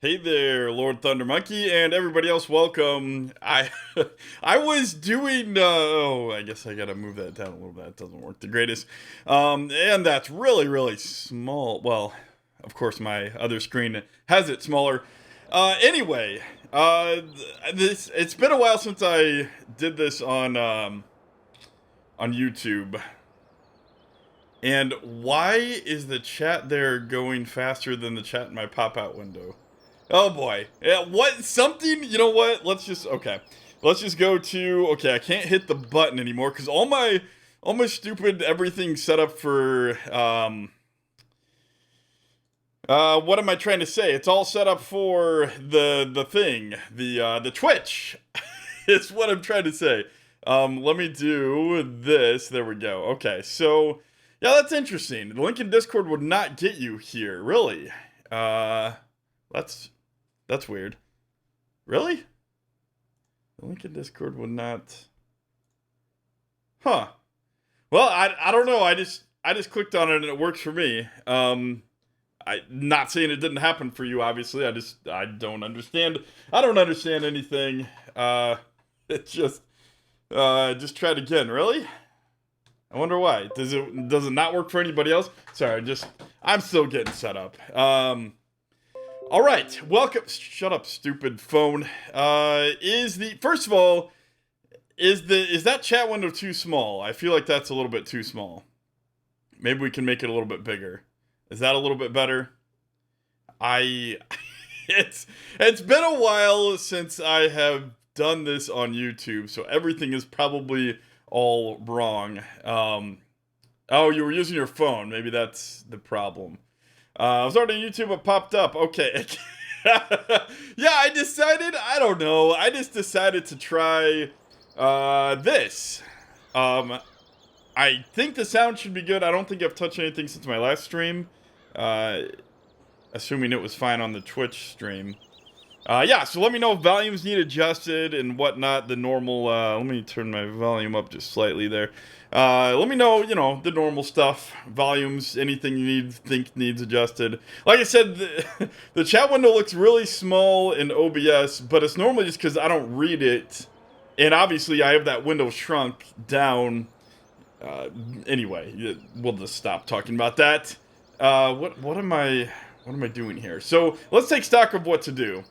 Hey there, Lord Thunder Monkey, and everybody else. Welcome. I was doing. I guess I gotta move that down a little bit. That doesn't work the greatest. And that's really small. Well, of course, my other screen has it smaller. Anyway, it's been a while since I did this on YouTube. And why is the chat there going faster than the chat in my pop-out window? Oh boy. Yeah, what? Something? You know what? Okay. Let's just go to, okay, I can't hit the button anymore because all my stupid everything set up for, what am I trying to say? It's all set up for the thing, the Twitch. It's what I'm trying to say. Let me do this. There we go. Okay, so, yeah, that's interesting. The link in Discord would not get you here, really. That's weird. Really? The link in Discord would not. Huh. Well, I don't know. I just clicked on it and it works for me. I not saying it didn't happen for you. Obviously, I don't understand. I don't understand anything. It just tried again. Really? I wonder why. Does it not work for anybody else? Sorry, I'm still getting set up. All right, welcome. Shut up, stupid phone. First of all, is that chat window too small? I feel like that's a little bit too small. Maybe we can make it a little bit bigger. Is that a little bit better? It's been a while since I have done this on YouTube, so everything is probably all wrong. Oh, you were using your phone. Maybe that's the problem. I was already on YouTube, it popped up. Okay. Yeah, I don't know. I just decided to try this. I think the sound should be good. I don't think I've touched anything since my last stream. Assuming it was fine on the Twitch stream. Yeah, so let me know if volumes need adjusted and whatnot. The normal, let me turn my volume up just slightly there. Let me know, the normal stuff. Volumes, anything you think needs adjusted. Like I said, the chat window looks really small in OBS, but it's normally just because I don't read it. And obviously I have that window shrunk down. Anyway, we'll just stop talking about that. What am I doing here? So let's take stock of what to do.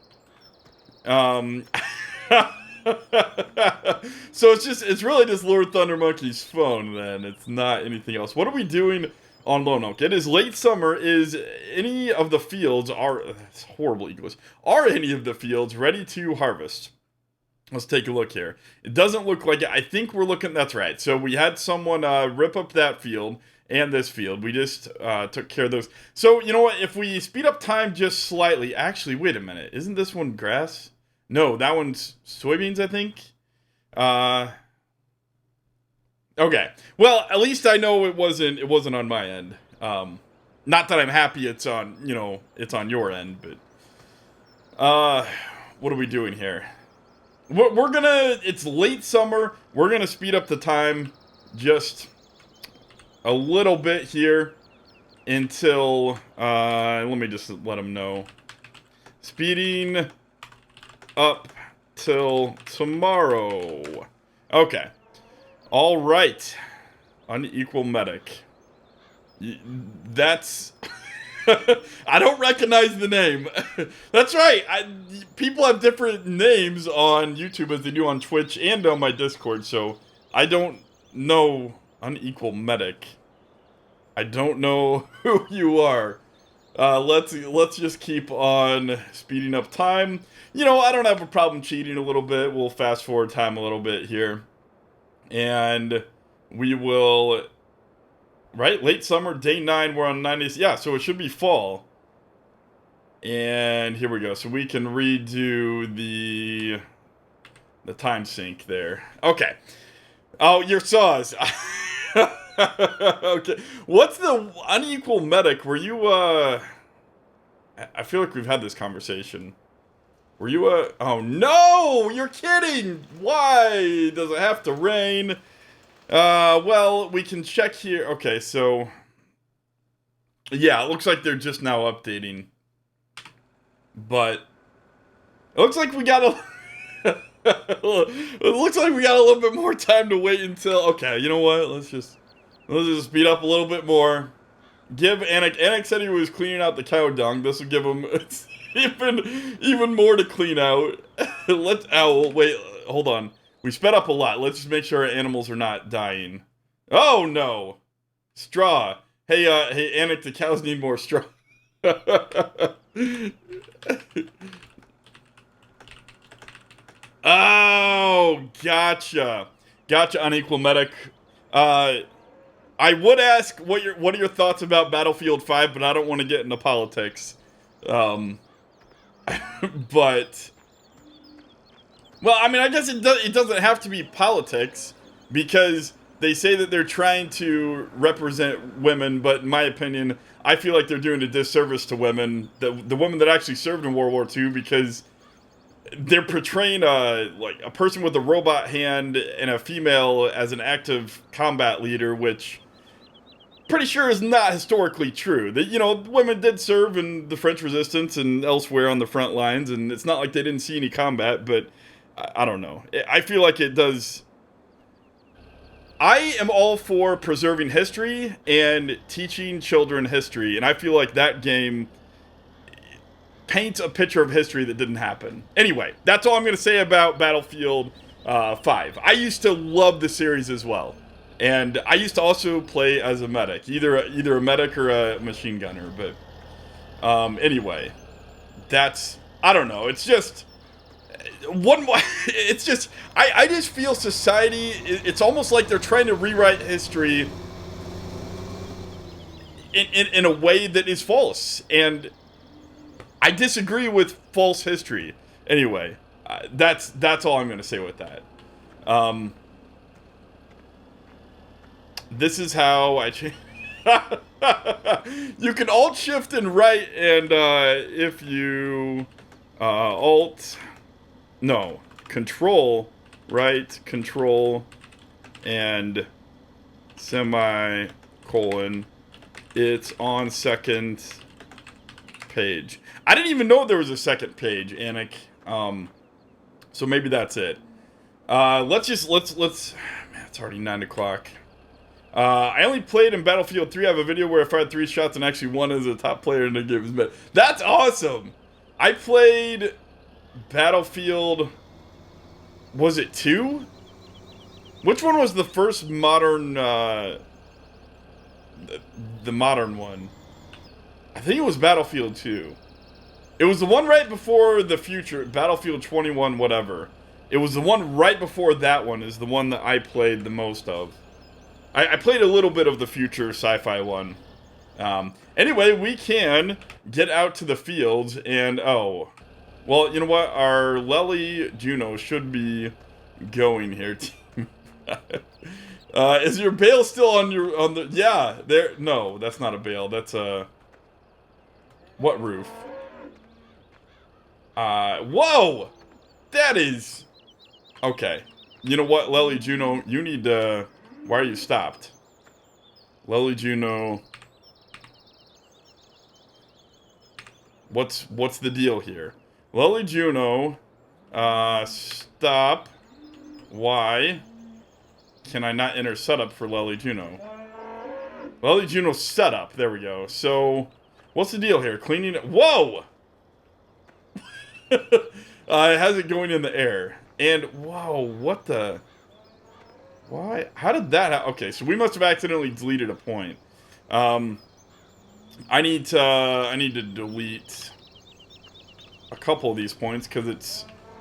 So it's really just Lord Thunder Monkey's phone then. It's not anything else. What are we doing on Lone Oak? It is late summer. Is any of the fields it's horrible English. Are any of the fields ready to harvest? Let's take a look here. It doesn't look like it. I think we're looking, that's right. So we had someone rip up that field and this field. We just took care of those. So, you know what? If we speed up time just slightly. Actually, wait a minute. Isn't this one grass? No, that one's soybeans, I think. Okay. Well, at least I know it wasn't on my end. Not that I'm happy it's on your end, but what are we doing here? It's late summer. We're gonna speed up the time just a little bit here until, let me just let them know. Speeding up till tomorrow. Okay. All right. Unequal medic. That's... I don't recognize the name. That's right. People have different names on YouTube as they do on Twitch and on my Discord, so I don't know Unequal Medic. I don't know who you are. Let's just keep on speeding up time. I don't have a problem cheating a little bit. We'll fast forward time a little bit here. And we will... Right? Late summer, day 9, we're on 90s. Yeah, so it should be fall. And here we go. So we can redo the time sync there. Okay. Oh, your saws. Okay. What's the unequal medic? Were you, I feel like we've had this conversation. Were you, oh no! You're kidding! Why? Does it have to rain? Well, we can check here. Okay, so... Yeah, it looks like they're just now updating. But it looks like we got a. It looks like we got a little bit more time to wait until. Okay, you know what? Let's just speed up a little bit more. Give Anik. Anik said he was cleaning out the cow dung. This will give him even more to clean out. Let's. Oh wait, hold on. We sped up a lot. Let's just make sure our animals are not dying. Oh no, straw. Hey, hey, Anik, the cows need more straw. Oh, gotcha. Gotcha, Unequal Medic. I would ask what are your thoughts about Battlefield 5, but I don't want to get into politics. But well, I mean, I guess it doesn't have to be politics, because they say that they're trying to represent women, but in my opinion, I feel like they're doing a disservice to women, the women that actually served in World War II, because they're portraying like a person with a robot hand and a female as an active combat leader, which pretty sure is not historically true. That, you know, women did serve in the French Resistance and elsewhere on the front lines, and it's not like they didn't see any combat, but I don't know. I feel like it does. I am all for preserving history and teaching children history, and I feel like that game paints a picture of history that didn't happen. Anyway, that's all I'm going to say about Battlefield 5. I used to love the series as well, and I used to also play as a medic, either a medic or a machine gunner. But anyway, that's, I don't know. It's just one more. It's just I just feel society. It's almost like they're trying to rewrite history in a way that is false, and I disagree with false history. Anyway, that's all I'm going to say with that. This is how I change. You can Alt Shift and right, and if you Control right, Control and semicolon, it's on second page. I didn't even know there was a second page, Anik. So maybe that's it. Let's man, it's already 9 o'clock. I only played in Battlefield 3. I have a video where I fired 3 shots and actually won as a top player in the game. That's awesome! I played Battlefield... Was it 2? Which one was the first modern, the modern one? I think it was Battlefield 2. It was the one right before the future, Battlefield 21, whatever. It was the one right before that one is the one that I played the most of. I played a little bit of the future sci-fi one. Anyway, we can get out to the fields and, oh. Well, you know what? Our Lely Juno should be going here. Is your bale still on the... Yeah, there... No, that's not a bale. That's a... What roof? Whoa! That is... Okay. You know what, Lely Juno? You need to... Why are you stopped? Lely Juno... What's the deal here? Lely Juno... Stop. Why can I not enter setup for Lely Juno? Lely Juno setup. There we go. So... What's the deal here? Cleaning... Whoa! It has it going in the air. And, whoa, what the... Why? How did that okay, so we must have accidentally deleted a point. I need to delete a couple of these points, because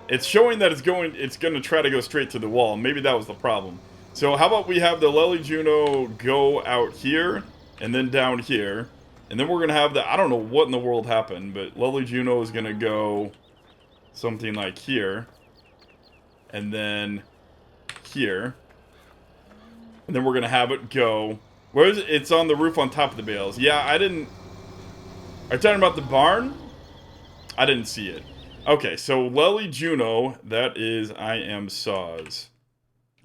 it's showing that it's going to try to go straight to the wall. Maybe that was the problem. So how about we have the Lely Juno go out here, and then down here. And then we're going to have the... I don't know what in the world happened, but Lely Juno is going to go something like here. And then here. And then we're going to have it go... Where is it? It's on the roof on top of the bales. Yeah, I didn't... Are you talking about the barn? I didn't see it. Okay, so Lely Juno, that is I am saws.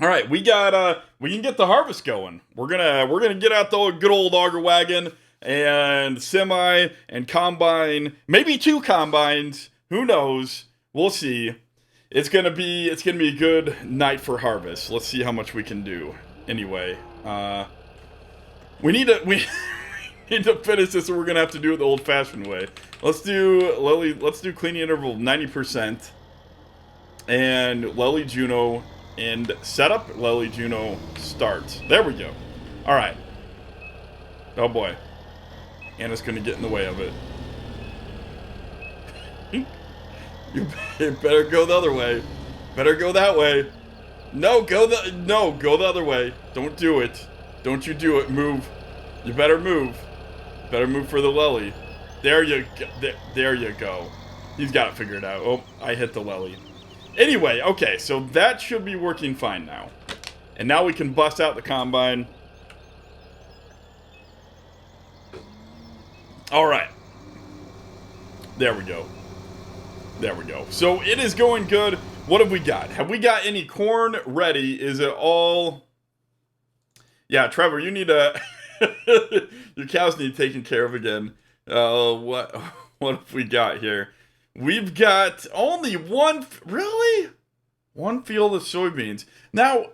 All right, we can get the harvest going. We're gonna get out the good old auger wagon, and semi and combine, maybe 2 combines. Who knows? We'll see. It's gonna be a good night for harvest. Let's see how much we can do. Anyway, we need to finish this, or we're gonna have to do it the old-fashioned way. Let's do cleaning interval 90%, and Lely Juno, and setup Lely Juno start. There we go. All right. Oh boy, Anna's gonna get in the way of it. You better go the other way. Better go that way. No, go the other way. Don't do it. Don't you do it. Move. You better move. Better move for the Lely. There you go. There you go. He's got it figured out. Oh, I hit the Lely. Anyway, okay, so that should be working fine now. And now we can bust out the combine. All right. There we go. There we go. So it is going good. What have we got? Have we got any corn ready? Is it all... Yeah, Trevor, you need a... Your cows need taken care of again. What have we got here? We've got only one... Really? One field of soybeans. Now...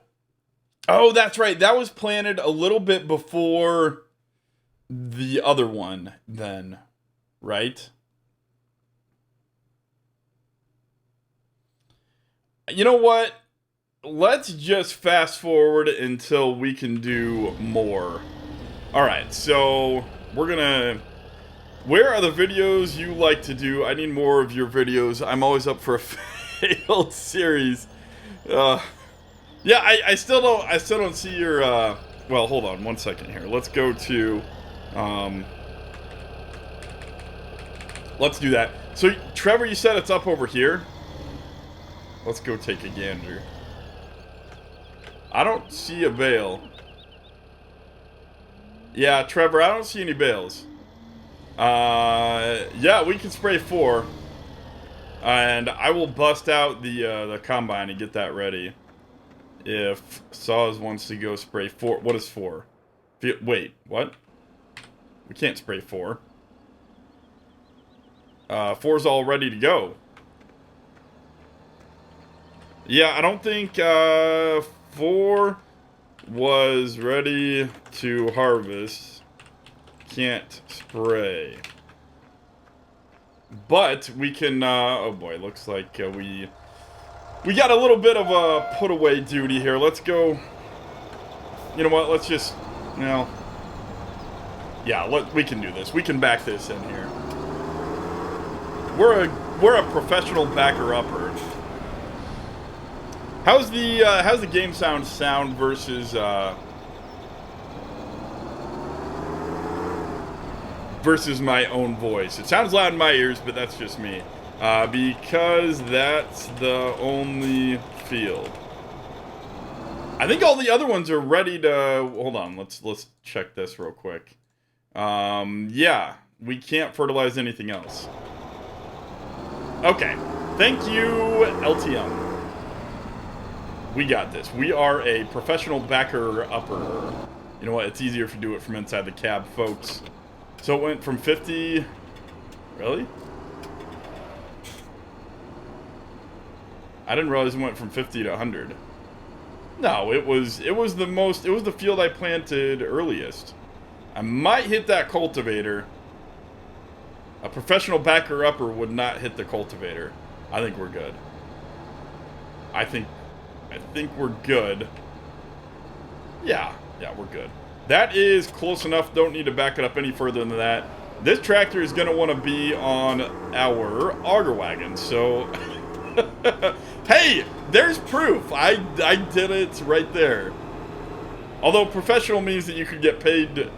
Oh, that's right. That was planted a little bit before the other one then. Right? You know what? Let's just fast forward until we can do more. Alright, so we're gonna... Where are the videos you like to do? I need more of your videos. I'm always up for a failed series. Yeah, I still don't see your... Well, hold on one second here. Let's go to... Let's do that. So, Trevor, you said it's up over here? Let's go take a gander. I don't see a bale. Yeah, Trevor, I don't see any bales. Yeah, we can spray 4. And I will bust out the combine and get that ready. If Saws wants to go spray 4. What is 4? Wait, what? We can't spray 4. 4's all ready to go. Yeah, I don't think 4 was ready to harvest. Can't spray. But we can, oh boy, looks like we got a little bit of a put away duty here. Let's go. You know what? Let's just, you know. Yeah, we can do this. We can back this in here. We're a professional backer-upper. How's the game sound versus versus my own voice? It sounds loud in my ears, but that's just me. Because that's the only field. I think all the other ones are ready to... Hold on, let's check this real quick. Yeah, we can't fertilize anything else. Okay, thank you, LTM. We got this. We are a professional backer-upper. You know what? It's easier if you do it from inside the cab, folks. So it went from 50... Really? I didn't realize it went from 50 to 100. No, it was the field I planted earliest. I might hit that cultivator. A professional backer-upper would not hit the cultivator. I think we're good. I think we're good. Yeah, we're good. That is close enough. Don't need to back it up any further than that. This tractor is going to want to be on our auger wagon, so... Hey, there's proof. I did it right there. Although professional means that you could get paid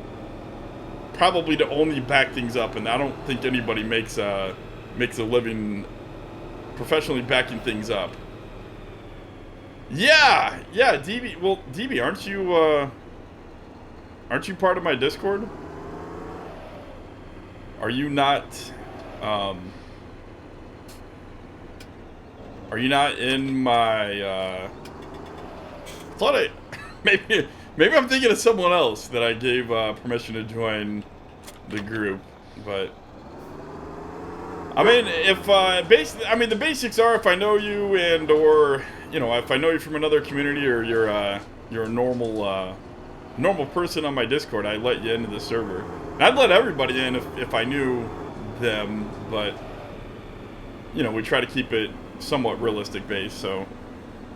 probably to only back things up, and I don't think anybody makes a living professionally backing things up. Yeah, DB. Well, DB, aren't you part of my Discord? Are you not? Are you not in my? Thought maybe I'm thinking of someone else that I gave permission to join the group, but I mean, if the basics are if I know you and or if I know you from another community or you're a normal person on my Discord, I let you into the server. And I'd let everybody in if I knew them, but we try to keep it somewhat realistic based. So,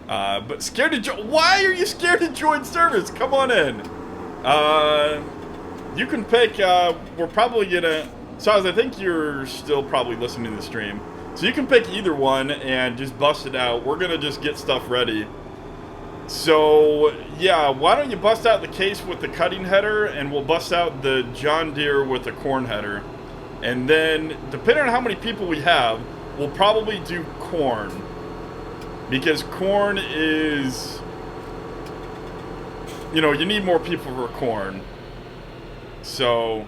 but scared to join? Why are you scared to join servers? Come on in. You can pick. We're probably gonna. Saz, I think you're still probably listening to the stream, so you can pick either one and just bust it out. We're gonna just get stuff ready. So yeah, why don't you bust out the case with the cutting header, and we'll bust out the John Deere with the corn header, and then depending on how many people we have, we'll probably do corn, because corn is, you need more people for corn. So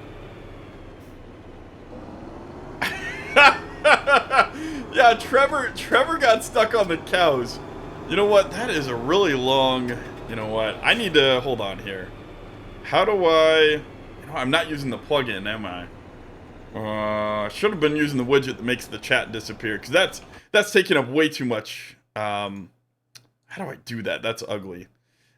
yeah, Trevor got stuck on the cows. You know what? That is a really long. You know what? I need to hold on here. How do I? I'm not using the plugin, am I? Should have been using the widget that makes the chat disappear, because that's taking up way too much. How do I do that? That's ugly.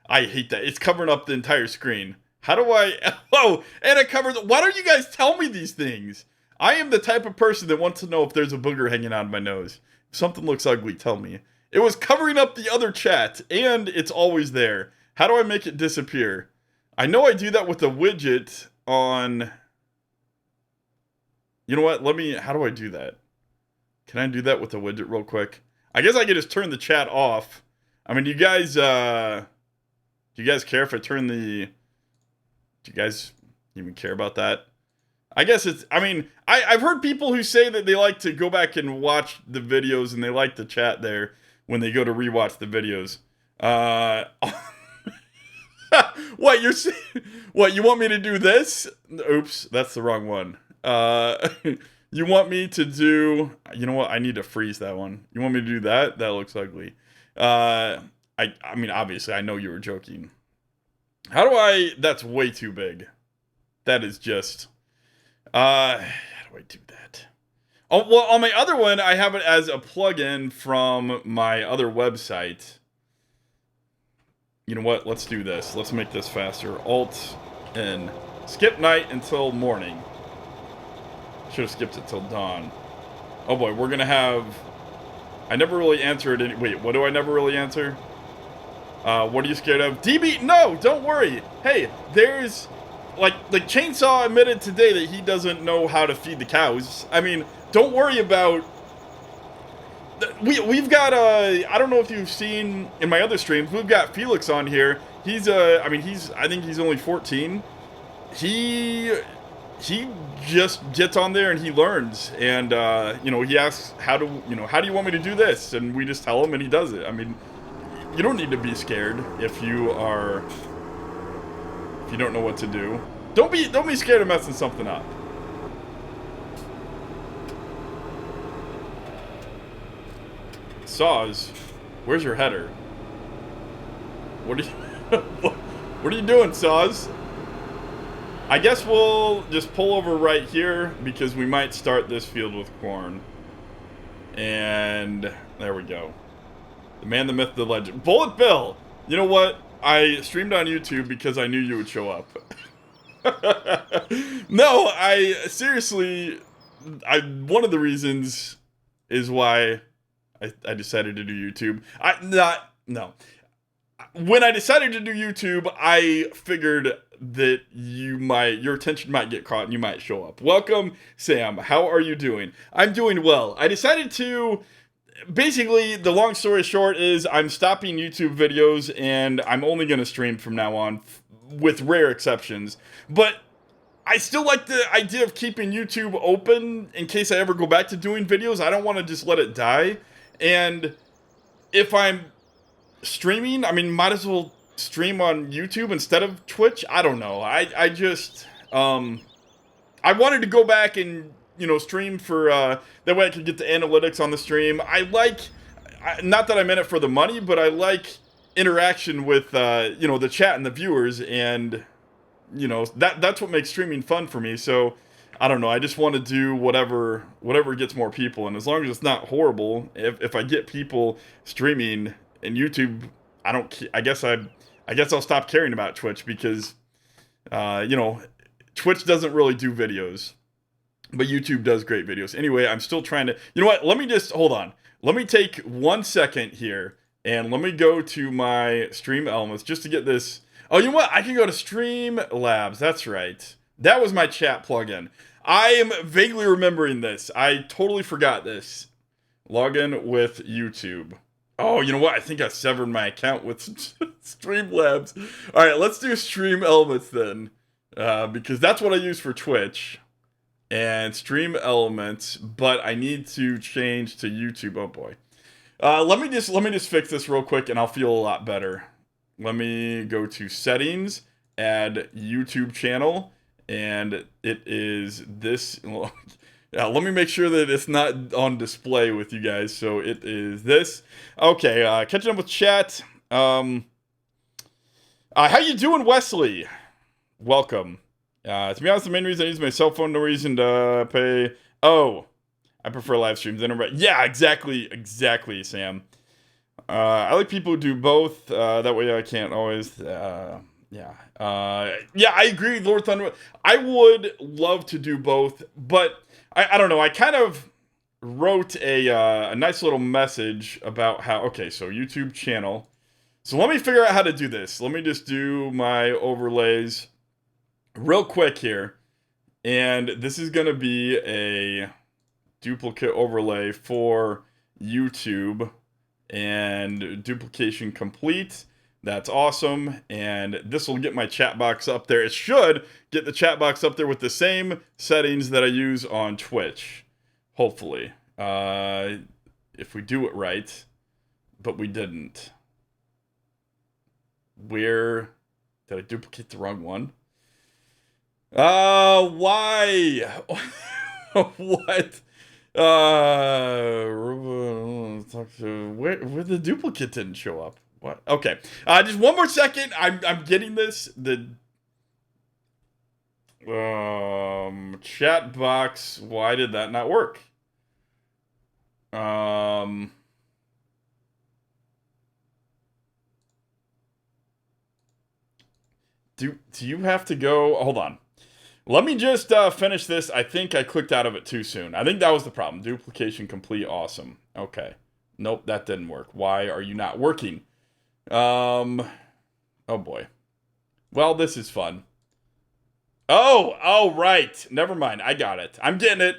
I hate that. It's covering up the entire screen. How do I? Oh, and it covers. Why don't you guys tell me these things? I am the type of person that wants to know if there's a booger hanging out of my nose. If something looks ugly, tell me. It was covering up the other chat, and it's always there. How do I make it disappear? I know I do that with the widget on... You know what? How do I do that? Can I do that with the widget real quick? I guess I could just turn the chat off. I mean, do you guys care if I turn the... Do you guys even care about that? I guess it's... I mean, I've heard people who say that they like to go back and watch the videos and they like the chat there when they go to rewatch the videos. What, you're saying... What, you want me to do this? Oops, that's the wrong one. You want me to do... You know what? I need to freeze that one. You want me to do that? That looks ugly. I mean, obviously, I know you were joking. How do I... That's way too big. That is just... how do I do that? Oh, well, on my other one, I have it as a plugin from my other website. You know what? Let's do this. Let's make this faster. Alt N. Skip night until morning. Should have skipped it till dawn. Oh boy, we're gonna have... I never really answered any... Wait, what do I never really answer? What are you scared of? DB, no, don't worry. Hey, there's... Like Chainsaw admitted today that he doesn't know how to feed the cows. I mean, don't worry about... We've got, I don't know if you've seen in my other streams, we've got Felix on here. He's, I think he's only 14. He just gets on there and he learns. And, he asks, how do you want me to do this? And we just tell him and he does it. I mean, you don't need to be scared if you don't know what to do. Don't be scared of messing something up. Saws, where's your header? What are you what are you doing, Saws? I guess we'll just pull over right here because we might start this field with corn. And there we go. The man, the myth, the legend. Bullet Bill! You know what? I streamed on YouTube because I knew you would show up. No, seriously, one of the reasons is why I decided to do YouTube. When I decided to do YouTube, I figured that your attention might get caught and you might show up. Welcome, Sam. How are you doing? I'm doing well. I decided to... Basically, the long story short is I'm stopping YouTube videos and I'm only going to stream from now on, with rare exceptions. But I still like the idea of keeping YouTube open in case I ever go back to doing videos. I don't want to just let it die. And if I'm streaming, I mean, might as well stream on YouTube instead of Twitch. I don't know. I just... I wanted to go back and... stream for, that way I could get the analytics on the stream. Not that I'm in it for the money, but I like interaction with, the chat and the viewers, and, that's what makes streaming fun for me. So, I don't know. I just want to do whatever gets more people, and as long as it's not horrible, if I get people streaming and YouTube, I don't. I guess I'll stop caring about Twitch because, you know, Twitch doesn't really do videos, but YouTube does great videos. Anyway, I'm still trying to. You know what? Let me just hold on. Let me take 1 second here, and let me go to my Stream Elements just to get this. Oh, you know what? I can go to Streamlabs. That's right. That was my chat plugin. I am vaguely remembering this. I totally forgot this. Login with YouTube. Oh, you know what? I think I severed my account with Streamlabs. All right, let's do Stream Elements then, because that's what I use for Twitch and Stream Elements. But I need to change to YouTube. Oh boy. Let me just fix this real quick, and I'll feel a lot better. Let me go to Settings, add YouTube channel, and it is this. Yeah, let me make sure that it's not on display with you guys. So it is this. Okay, catching up with chat. How you doing, Wesley? Welcome. To be honest, the main reason I use my cell phone, no reason to pay. Oh, I prefer live streams. Yeah, exactly, Sam. I like people who do both. That way I can't always. Yeah, I agree, Lord Thunder. I would love to do both, but I don't know. I kind of wrote a nice little message about how. Okay, so YouTube channel. So let me figure out how to do this. Let me just do my overlays real quick here, and this is gonna be a duplicate overlay for YouTube. And duplication complete. That's awesome. And this will get my chat box up there. It should get the chat box up there with the same settings that I use on Twitch. Hopefully. If we do it right. But we didn't. Where did I duplicate the wrong one? Why? What? Where the duplicate didn't show up. What? Okay. Just one more second. I'm getting this. The chat box. Why did that not work? Do you have to go? Hold on. Let me just finish this. I think I clicked out of it too soon. I think that was the problem. Duplication complete. Awesome. Okay. Nope, that didn't work. Why are you not working? Oh boy. Well, this is fun. Oh, right. Never mind. I got it. I'm getting it.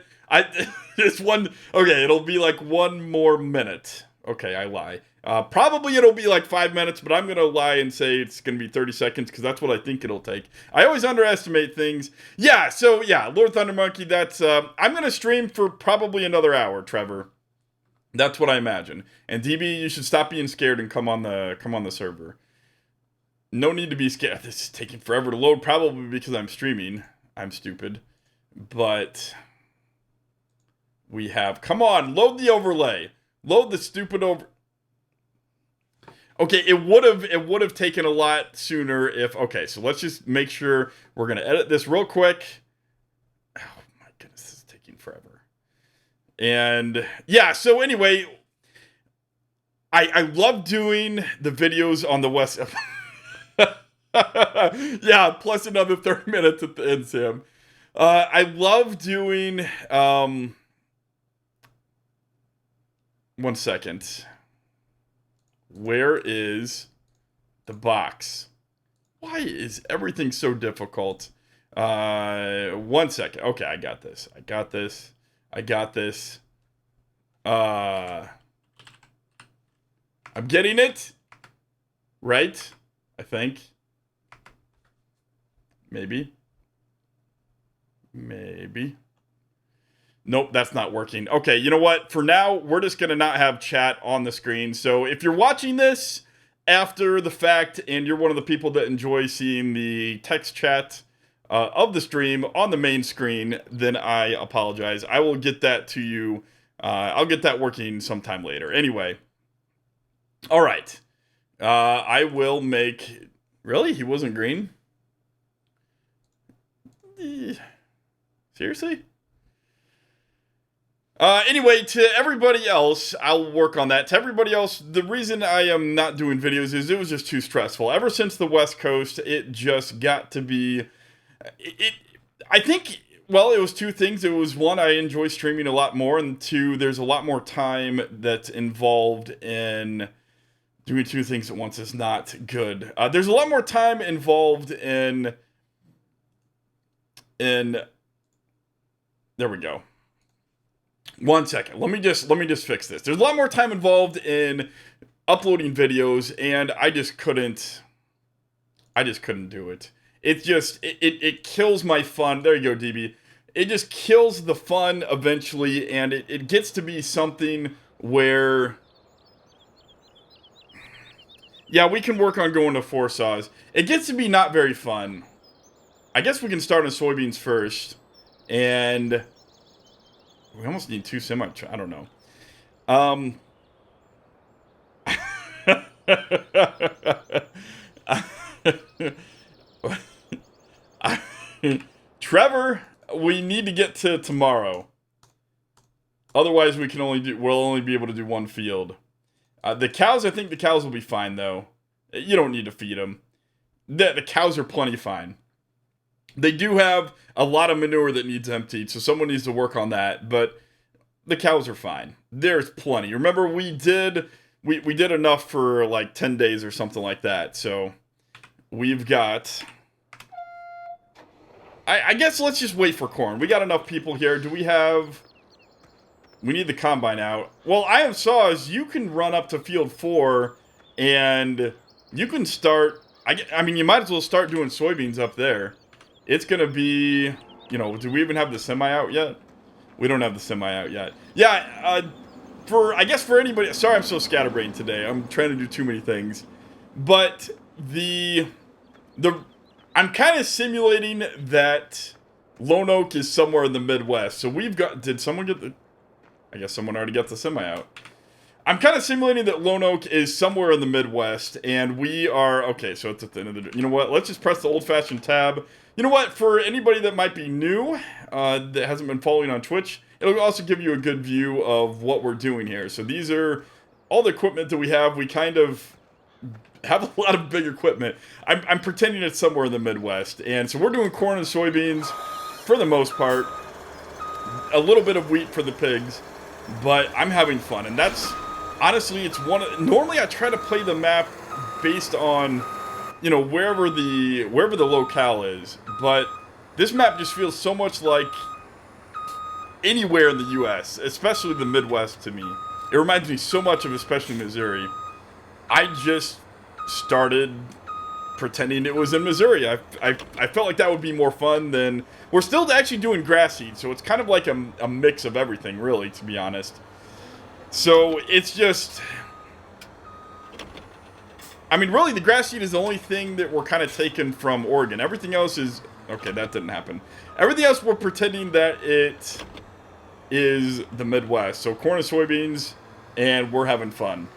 Just one. Okay, it'll be like 1 more minute. Okay, I lie. Probably it'll be like 5 minutes, but I'm going to lie and say it's going to be 30 seconds because that's what I think it'll take. I always underestimate things. Yeah, so yeah, Lord Thunder Monkey, that's, I'm going to stream for probably another hour, Trevor. That's what I imagine. And DB, you should stop being scared and come on the server. No need to be scared. This is taking forever to load, probably because I'm streaming. I'm stupid. But we have, come on, load the overlay. Load the stupid Okay, it would have taken a lot sooner if. Okay, so let's just make sure we're gonna edit this real quick. Oh my goodness, this is taking forever. And yeah, so anyway, I love doing the videos on the West. Yeah, plus another 30 minutes at the end, Sam. I love doing. 1 second. Where is the box? Why is everything so difficult? 1 second. Okay, I got this. I'm getting it. Right? I think. Maybe. Nope, that's not working. Okay, you know what? For now, we're just going to not have chat on the screen. So if you're watching this after the fact and you're one of the people that enjoy seeing the text chat of the stream on the main screen, then I apologize. I will get that to you. I'll get that working sometime later. Anyway. All right. I will make... Really? He wasn't green? Seriously? Anyway, to everybody else, I'll work on that. To everybody else, the reason I am not doing videos is it was just too stressful. Ever since the West Coast, it just got to be... I think, well, it was two things. It was, one, I enjoy streaming a lot more, and two, there's a lot more time that's involved in doing two things at once is not good. There's a lot more time involved in... There we go. 1 second. Let me just fix this. There's a lot more time involved in uploading videos, and I just couldn't do it. It kills my fun. There you go, DB. It just kills the fun eventually, and it gets to be something where, yeah, we can work on going to 4 saws. It gets to be not very fun. I guess we can start on soybeans first, and we almost need 2 semi. I don't know. Trevor, we need to get to tomorrow. Otherwise, we'll only be able to do 1 field. The cows, I think the cows will be fine though. You don't need to feed them. The cows are plenty fine. They do have a lot of manure that needs emptied, so someone needs to work on that, but the cows are fine. There's plenty. Remember, we did enough for like 10 days or something like that, so we've got... I guess let's just wait for corn. We got enough people here. Do we have... We need the combine out. Well, I am saws. You can run up to field 4, and you can start... I mean, you might as well start doing soybeans up there. It's going to be, you know, do we even have the semi out yet? We don't have the semi out yet. Yeah, I guess for anybody, sorry I'm so scatterbrained today. I'm trying to do too many things. But I'm kind of simulating that Lone Oak is somewhere in the Midwest. So we've got, did someone get the, I guess someone already got the semi out. I'm kind of simulating that Lone Oak is somewhere in the Midwest, and we are, okay, so it's at the end of the, you know what, let's just press the old-fashioned tab. You know what, for anybody that might be new, that hasn't been following on Twitch, it'll also give you a good view of what we're doing here. So these are all the equipment that we have. We kind of have a lot of big equipment. I'm pretending it's somewhere in the Midwest, and so we're doing corn and soybeans for the most part. A little bit of wheat for the pigs, but I'm having fun, and that's... Honestly, it's one of... Normally, I try to play the map based on, you know, wherever the locale is. But this map just feels so much like anywhere in the U.S., especially the Midwest to me. It reminds me so much of especially Missouri. I just started pretending it was in Missouri. I felt like that would be more fun than... We're still actually doing grass seed, so it's kind of like a mix of everything, really, to be honest. So, it's just... I mean, really, the grass seed is the only thing that we're kind of taking from Oregon. Everything else is... Okay, that didn't happen. Everything else, we're pretending that it is the Midwest. So, corn and soybeans, and we're having fun.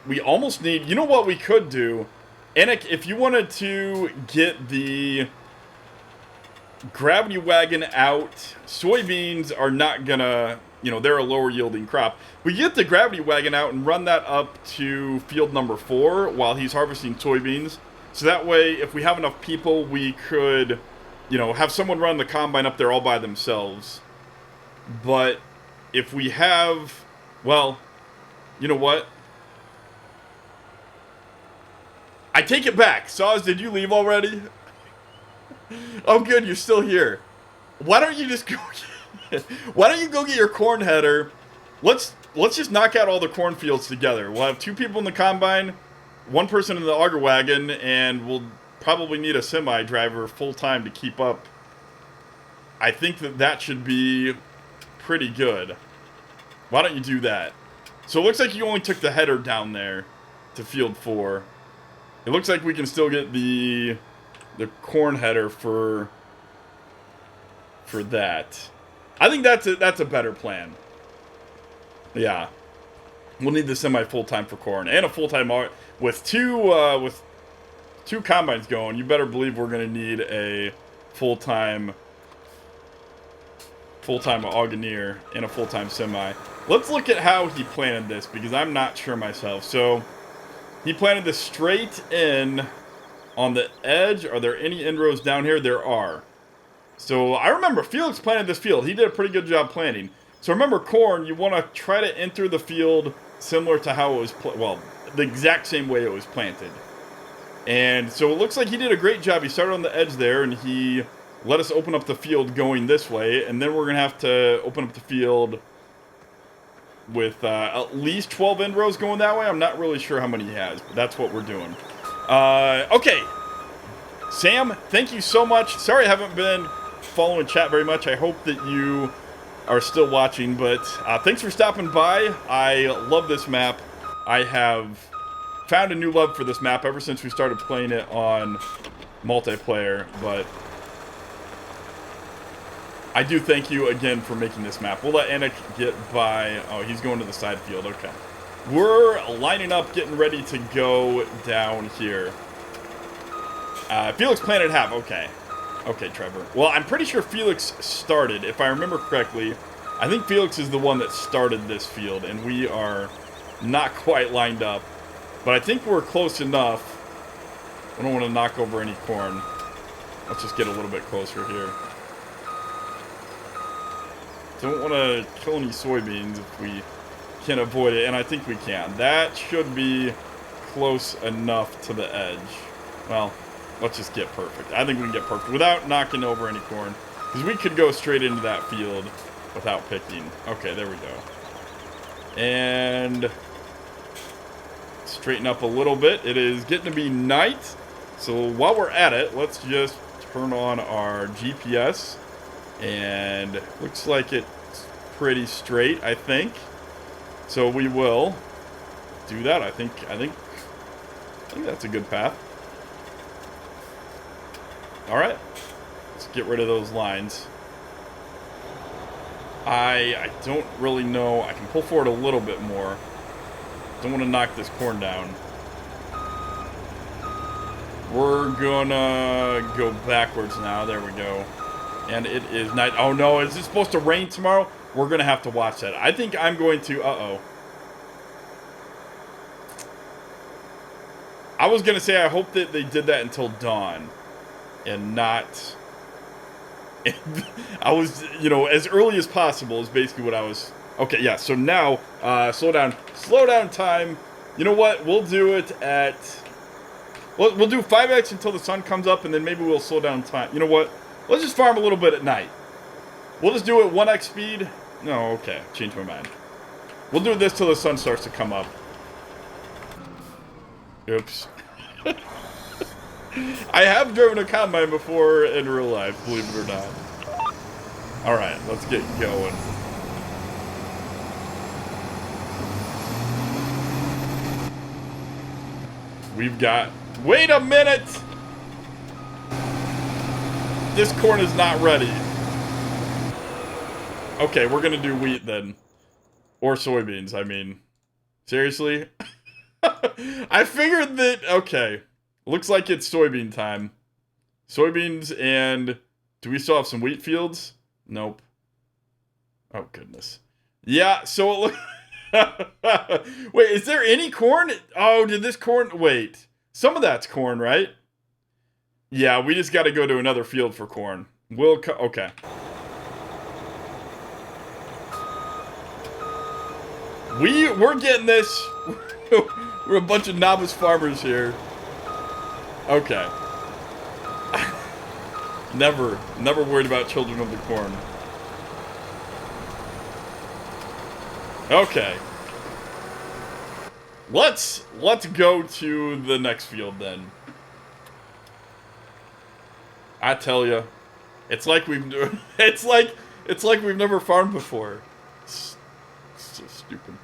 We almost need... You know what we could do? Anik, if you wanted to get the... gravity wagon out, soybeans are not gonna, you know, they're a lower yielding crop. We get the gravity wagon out and run that up to field number 4 while he's harvesting soybeans. So that way, if we have enough people, we could, you know, have someone run the combine up there all by themselves. But if we have, well, you know what? I take it back. Saws, did you leave already? Oh, good, you're still here. Why don't you just go... Why don't you go get your corn header? Let's just knock out all the cornfields together. We'll have 2 people in the combine, 1 person in the auger wagon, and we'll probably need a semi driver full-time to keep up. I think that should be pretty good. Why don't you do that? So it looks like you only took the header down there to field 4. It looks like we can still get the corn header for that. I think that's a better plan. Yeah, we'll need the semi full-time for corn and a full-time with two combines going. You better believe we're gonna need a full-time auctioneer and a full-time semi. Let's look at how he planted this, because I'm not sure myself. So he planted this straight in on the edge. Are there any inroads down here? There are. So I remember Felix planted this field. He did a pretty good job planting. So remember, corn, you want to try to enter the field similar to how it was, well, the exact same way it was planted. And so it looks like he did a great job. He started on the edge there, and he let us open up the field going this way. And then we're going to have to open up the field with at least 12 inrows going that way. I'm not really sure how many he has, but that's what we're doing. Okay. Sam, thank you so much. Sorry I haven't been following chat very much. I hope that you are still watching, but thanks for stopping by. I love this map. I have found a new love for this map ever since we started playing it on multiplayer, but I do thank you again for making this map. We'll let Anik get by. Oh, he's going to the side field. Okay. We're lining up, getting ready to go down here. Felix planted half. Okay. Okay, Trevor. Well, I'm pretty sure Felix started, if I remember correctly. I think Felix is the one that started this field, and we are not quite lined up. But I think we're close enough. I don't want to knock over any corn. Let's just get a little bit closer here. Don't want to kill any soybeans if we can avoid it, and I think we can. That should be close enough to the edge. Well, let's just get perfect. I think we can get perfect without knocking over any corn, because we could go straight into that field without picking. Okay, there we go. And straighten up a little bit. It is getting to be night, so while we're at it, let's just turn on our GPS. And looks like it's pretty straight, I think. So we will do that. I think that's a good path. All right, let's get rid of those lines. I don't really know. I can pull forward a little bit more. Don't want to knock this corn down. We're gonna go backwards now. There we go. And it is night. Oh no, is it supposed to rain tomorrow? We're going to have to watch that. I think I'm going to... Uh-oh. I was going to say I hope that they did that until dawn. And not... I was, you know, as early as possible is basically what I was... Okay, yeah, so now, slow down. Slow down time. You know what? We'll do it at... We'll do 5x until the sun comes up, and then maybe we'll slow down time. You know what? Let's just farm a little bit at night. We'll just do it 1x speed. No, okay. Change my mind. We'll do this till the sun starts to come up. Oops. I have driven a combine before in real life, believe it or not. Alright, let's get going. We've got... Wait a minute! This corn is not ready. Okay, we're gonna do wheat then. Or soybeans, I mean. Seriously? I figured that... Okay. Looks like it's soybean time. Soybeans and... Do we still have some wheat fields? Nope. Oh, goodness. Yeah, so it looks... Wait, is there any corn? Oh, did this corn... Wait. Some of that's corn, right? Yeah, we just got to go to another field for corn. Okay. We're getting this. We're a bunch of novice farmers here. Okay. Never worried about children of the corn. Okay. Let's go to the next field then. I tell you, it's like we've never farmed before. It's so stupid.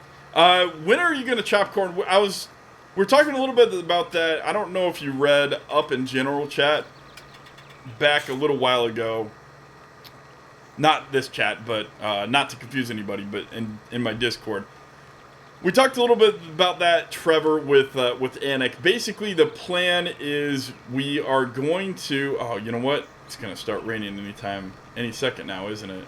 When are you gonna chop corn? We're talking a little bit about that. I don't know if you read up in general chat back a little while ago. Not this chat, but not to confuse anybody, but in my Discord. We talked a little bit about that, Trevor, with Anik. Basically, the plan is we are going to... Oh, you know what? It's going to start raining any second now, isn't it?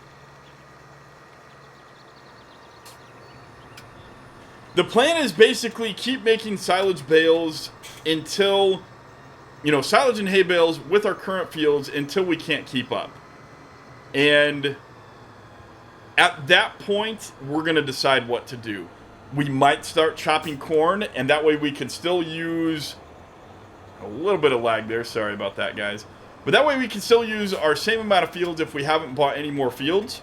The plan is basically keep making silage bales until, silage and hay bales with our current fields until we can't keep up. And at that point, we're going to decide what to do. We might start chopping corn, and that way we can still use a little bit of lag there. Sorry about that, guys. But that way we can still use our same amount of fields if we haven't bought any more fields.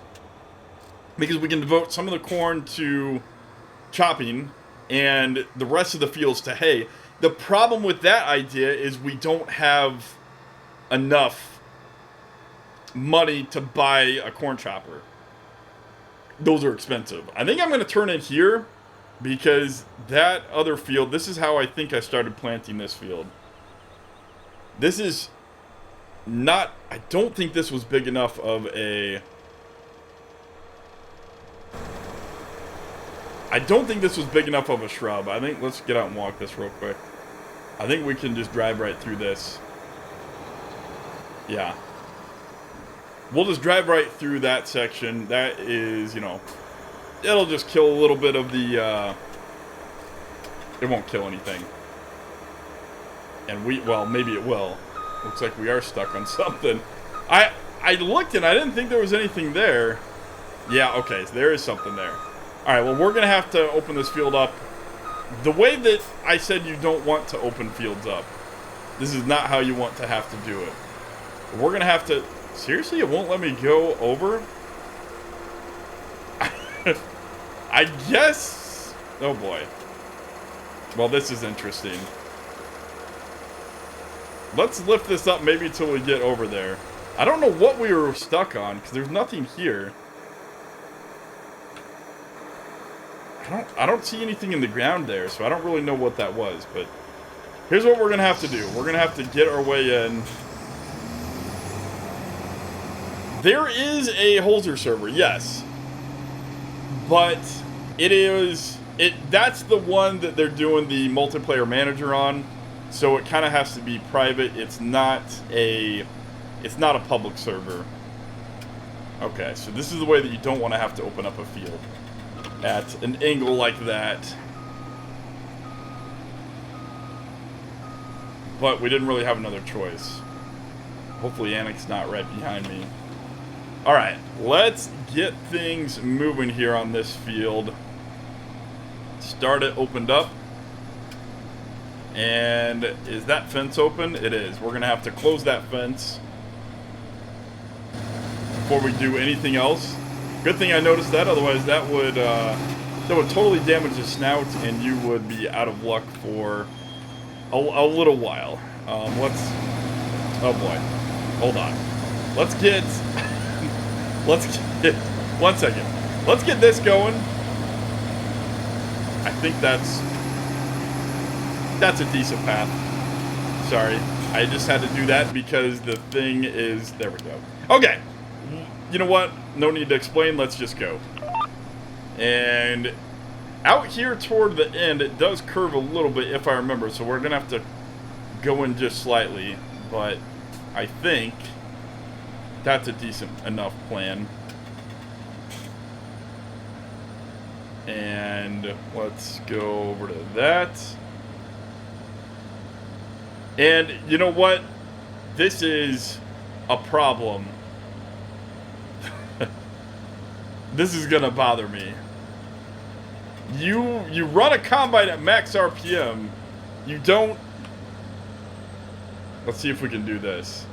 Because we can devote some of the corn to chopping and the rest of the fields to hay. The problem with that idea is we don't have enough money to buy a corn chopper. Those are expensive. I think I'm going to turn it here because that other field, this is how I think I started planting this field. This is not, I don't think this was big enough of a, shrub. I think, let's get out and walk this real quick. I think we can just drive right through this. Yeah. We'll just drive right through that section. That is, it'll just kill a little bit of the, it won't kill anything. And well, maybe it will. Looks like we are stuck on something. I looked and I didn't think there was anything there. Yeah, okay, so there is something there. Alright, well, we're going to have to open this field up the way that I said you don't want to open fields up. This is not how you want to have to do it. We're going to have to... Seriously, it won't let me go over? I guess... Oh, boy. Well, this is interesting. Let's lift this up maybe until we get over there. I don't know what we were stuck on, because there's nothing here. I don't see anything in the ground there, so I don't really know what that was, but here's what we're going to have to do. We're going to have to get our way in. There is a Holzer server, yes. But that's the one that they're doing the multiplayer manager on, so it kind of has to be private. It's not a public server. Okay, so this is the way that you don't want to have to open up a field at an angle like that. But we didn't really have another choice. Hopefully Anik's not right behind me. Alright, let's get things moving here on this field. Start it opened up. And is that fence open? It is. We're going to have to close that fence before we do anything else. Good thing I noticed that, otherwise that would totally damage the snout, and you would be out of luck for a little while. Oh boy, hold on. Let's get one second. Let's get this going. I think that's a decent path. Sorry, I just had to do that because the thing is, there we go. Okay. You know what? No need to explain. Let's just go. And out here toward the end, it does curve a little bit, if I remember. So we're going to have to go in just slightly. But I think that's a decent enough plan. And let's go over to that. And you know what? This is a problem. This is gonna bother me. You run a combine at max RPM. You don't... Let's see if we can do this.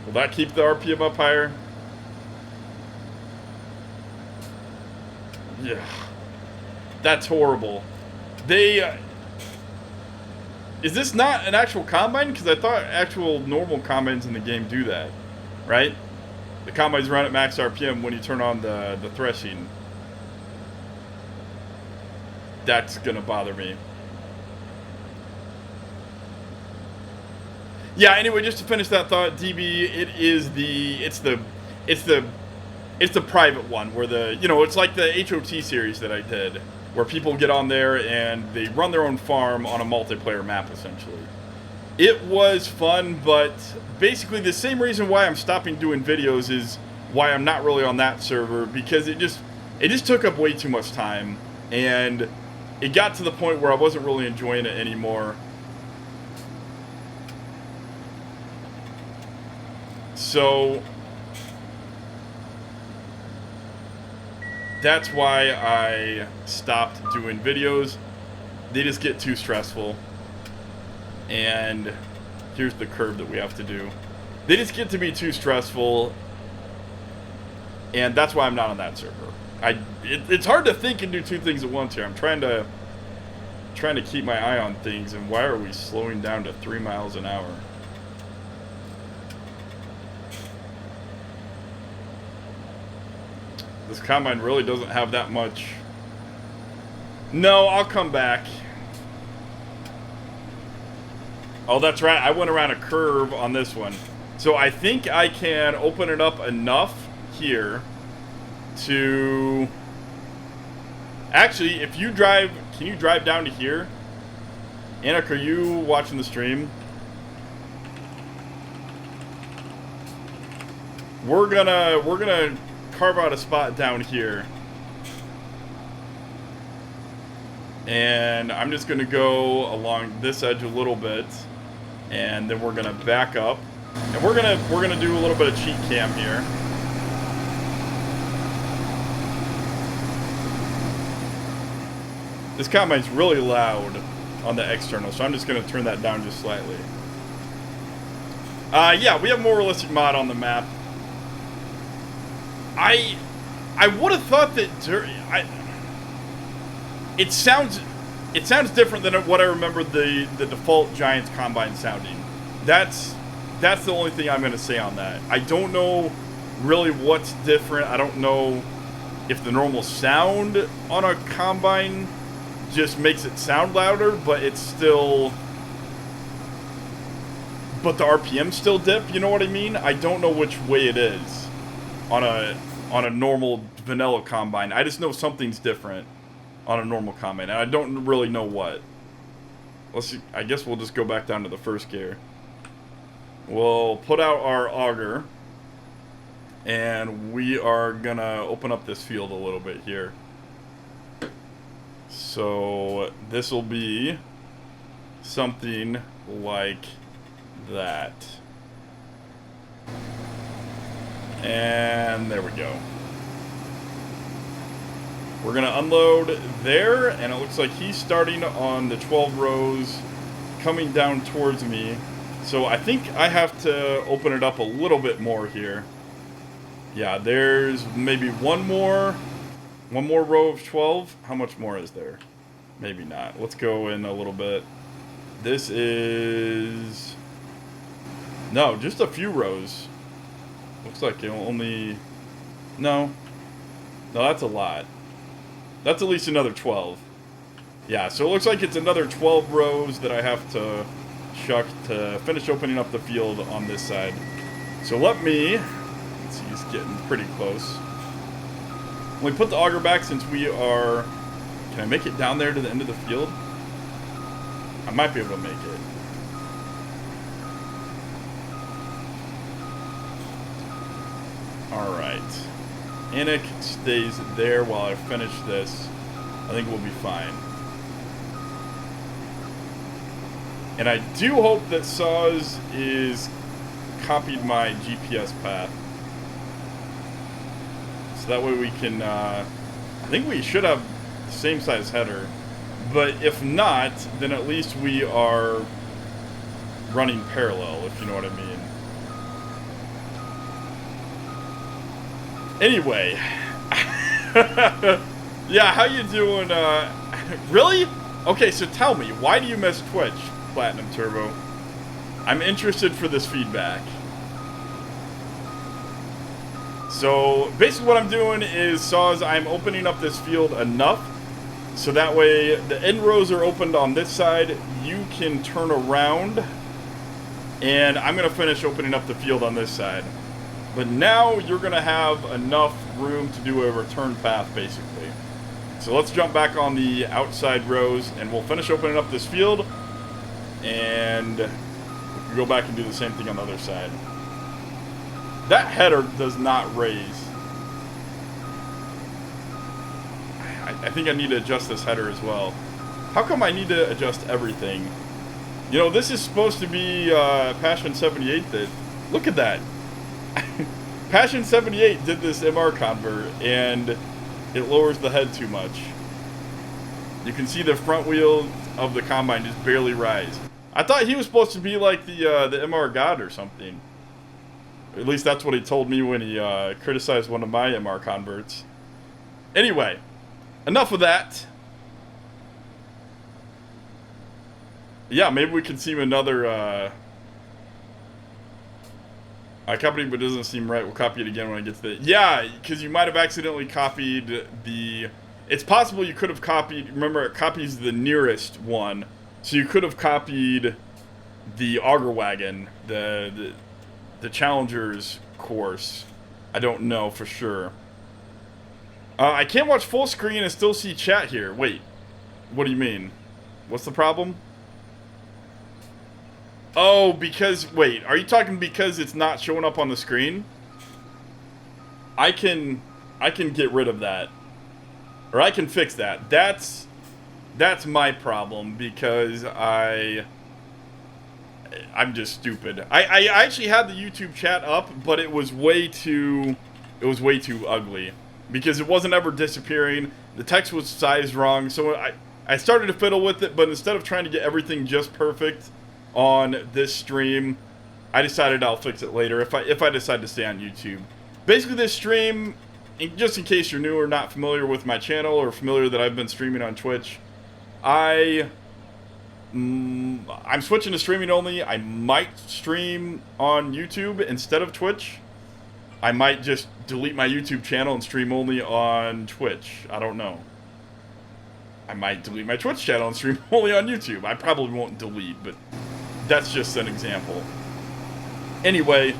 Will that keep the RPM up higher? Yeah. That's horrible. They... is this not an actual combine? Because I thought actual normal combines in the game do that. Right? The combines run at max RPM when you turn on the threshing. That's gonna bother me. Yeah, anyway, just to finish that thought, DB, it's the private one where it's like the HOT series that I did, where people get on there and they run their own farm on a multiplayer map, essentially. It was fun, but basically the same reason why I'm stopping doing videos is why I'm not really on that server, because it just took up way too much time, and it got to the point where I wasn't really enjoying it anymore. So that's why I stopped doing videos. They just get too stressful. And here's the curve that we have to do. They just get to be too stressful, and that's why I'm not on that server. It's hard to think and do two things at once here. I'm trying to keep my eye on things, and why are we slowing down to 3 miles an hour? This combine really doesn't have that much. No, I'll come back. Oh, that's right. I went around a curve on this one. So I think I can open it up enough here to... Actually, if you drive... Can you drive down to here? Anik, are you watching the stream? We're gonna carve out a spot down here. And I'm just gonna go along this edge a little bit. And then we're gonna back up, and we're gonna do a little bit of cheat cam here. This combine's really loud on the external, so I'm just gonna turn that down just slightly. Yeah, we have more realistic mod on the map. I would have thought that it sounds different than what I remember the default Giants combine sounding. That's the only thing I'm going to say on that. I don't know really what's different. I don't know if the normal sound on a combine just makes it sound louder, but it's still... But the RPM still dip, you know what I mean? I don't know which way it is on a normal vanilla combine. I just know something's different on a normal combine, and I don't really know what. Let's see. I guess we'll just go back down to the first gear. We'll put out our auger, and we are gonna open up this field a little bit here. So this will be something like that. And there we go. We're going to unload there, and it looks like he's starting on the 12 rows, coming down towards me. So I think I have to open it up a little bit more here. Yeah, there's maybe one more row of 12. How much more is there? Maybe not. Let's go in a little bit. This is... No, just a few rows. Looks like it only... No, that's a lot. That's at least another 12. Yeah, so it looks like it's another 12 rows that I have to shuck to finish opening up the field on this side. So let's see, he's getting pretty close. We put the auger back since we are... Can I make it down there to the end of the field? I might be able to make it. Alright. Anik stays there while I finish this. I think we'll be fine. And I do hope that Saws is copied my GPS path. So that way we can, I think we should have the same size header. But if not, then at least we are running parallel, if you know what I mean. Anyway. Yeah, how you doing? Really? Okay, so tell me, why do you miss Twitch, Platinum Turbo? I'm interested for this feedback. So, basically what I'm doing is, Saws, I'm opening up this field enough so that way the end rows are opened on this side, you can turn around, and I'm going to finish opening up the field on this side. But now you're going to have enough room to do a return path, basically. So let's jump back on the outside rows, and we'll finish opening up this field. And We can go back and do the same thing on the other side. That header does not raise. I think I need to adjust this header as well. How come I need to adjust everything? You know, this is supposed to be Passion 78 that... Look at that. Passion 78 did this MR convert, and it lowers the head too much. You can see the front wheel of the combine just barely rise. I thought he was supposed to be like the MR god or something. At least that's what he told me when he criticized one of my MR converts. Anyway, enough of that. Yeah, maybe we can see another I copied it, but it doesn't seem right. We'll copy it again when I get to the... Yeah, because you might have accidentally copied the... It's possible you could have copied... Remember, it copies the nearest one. So you could have copied the Auger Wagon, the Challenger's course. I don't know for sure. I can't watch full screen and still see chat here. Wait, what do you mean? What's the problem? Oh, because... Wait, are you talking because it's not showing up on the screen? I can get rid of that. Or I can fix that. That's my problem because I'm just stupid. I actually had the YouTube chat up, but it was way too ugly because it wasn't ever disappearing. The text was sized wrong, so I started to fiddle with it, but instead of trying to get everything just perfect on this stream, I decided I'll fix it later if I decide to stay on YouTube. Basically, this stream, just in case you're new or not familiar with my channel or familiar that I've been streaming on Twitch, I'm switching to streaming only. I might stream on YouTube instead of Twitch. I might just delete my YouTube channel and stream only on Twitch. I don't know. I might delete my Twitch channel and stream only on YouTube. I probably won't delete, but that's just an example. Anyway,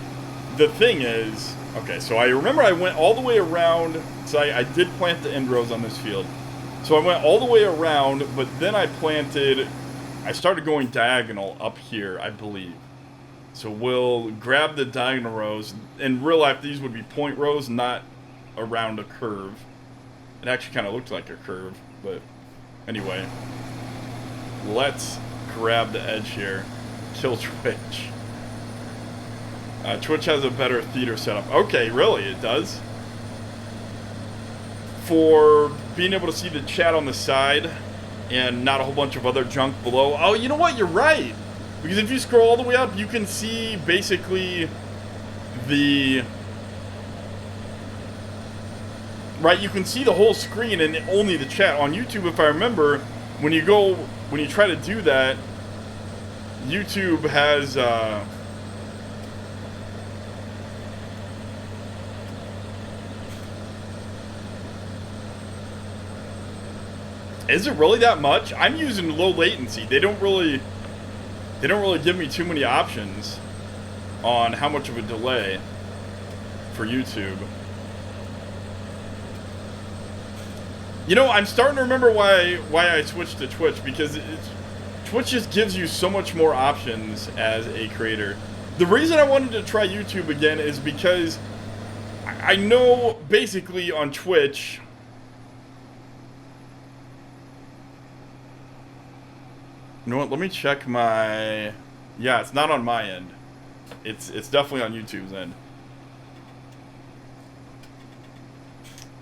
the thing is... Okay, so I remember I went all the way around... So I did plant the end rows on this field. So I went all the way around, but then I planted... I started going diagonal up here, I believe. So we'll grab the diagonal rows. In real life, these would be point rows, not around a curve. It actually kind of looked like a curve, but... Anyway, let's grab the edge here. Kill Twitch. Twitch has a better theater setup. Okay, really? It does? For being able to see the chat on the side and not a whole bunch of other junk below. Oh, you know what? You're right. Because if you scroll all the way up, you can see basically the... Right, you can see the whole screen and only the chat. On YouTube, if I remember, when you try to do that, YouTube has, Is it really that much? I'm using low latency. They don't really give me too many options on how much of a delay for YouTube. You know, I'm starting to remember why I switched to Twitch, because Twitch just gives you so much more options as a creator. The reason I wanted to try YouTube again is because I know basically on Twitch, you know what, let me check my... Yeah, it's not on my end. It's definitely on YouTube's end.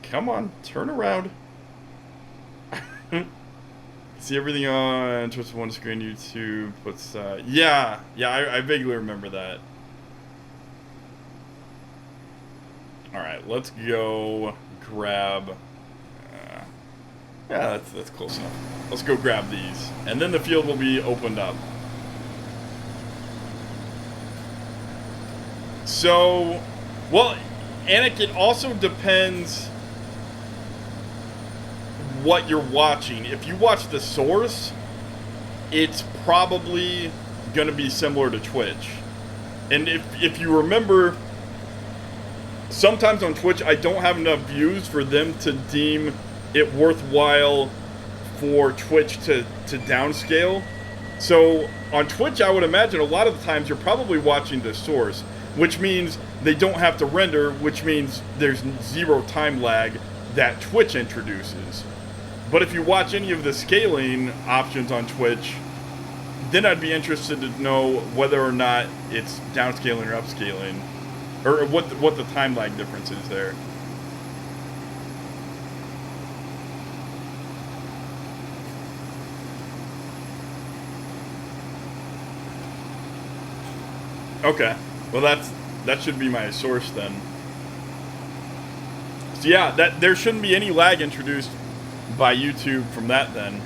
Come on, turn around. See everything on Twitch one screen, YouTube puts... yeah, I vaguely remember that. Alright, let's go grab... yeah, that's close enough. Let's go grab these. And then the field will be opened up. So, well, Anik, it also depends what you're watching. If you watch the source, it's probably going to be similar to Twitch. And if you remember, sometimes on Twitch, I don't have enough views for them to deem it worthwhile for Twitch to downscale. So on Twitch, I would imagine a lot of the times you're probably watching the source, which means they don't have to render, which means there's zero time lag that Twitch introduces. But if you watch any of the scaling options on Twitch, then I'd be interested to know whether or not it's downscaling or upscaling, or what the time lag difference is there. Okay, well that should be my source then. So yeah, there shouldn't be any lag introduced by YouTube from that then.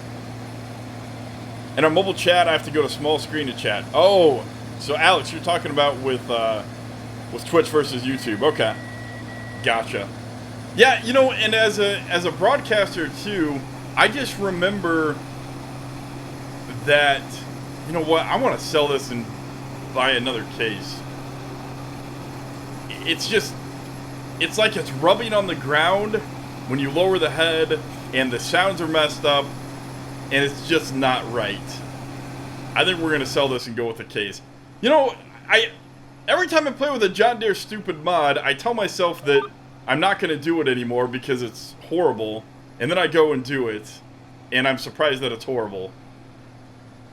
And on mobile chat, I have to go to small screen to chat. Oh, so Alex, you're talking about with Twitch versus YouTube. Okay, gotcha. Yeah, you know, and as a broadcaster too, I just remember that, you know what, I want to sell this and buy another case. It's like it's rubbing on the ground when you lower the head, and the sounds are messed up, and it's just not right. I think we're going to sell this and go with a case. You know, every time I play with a John Deere stupid mod, I tell myself that I'm not going to do it anymore because it's horrible, and then I go and do it, and I'm surprised that it's horrible.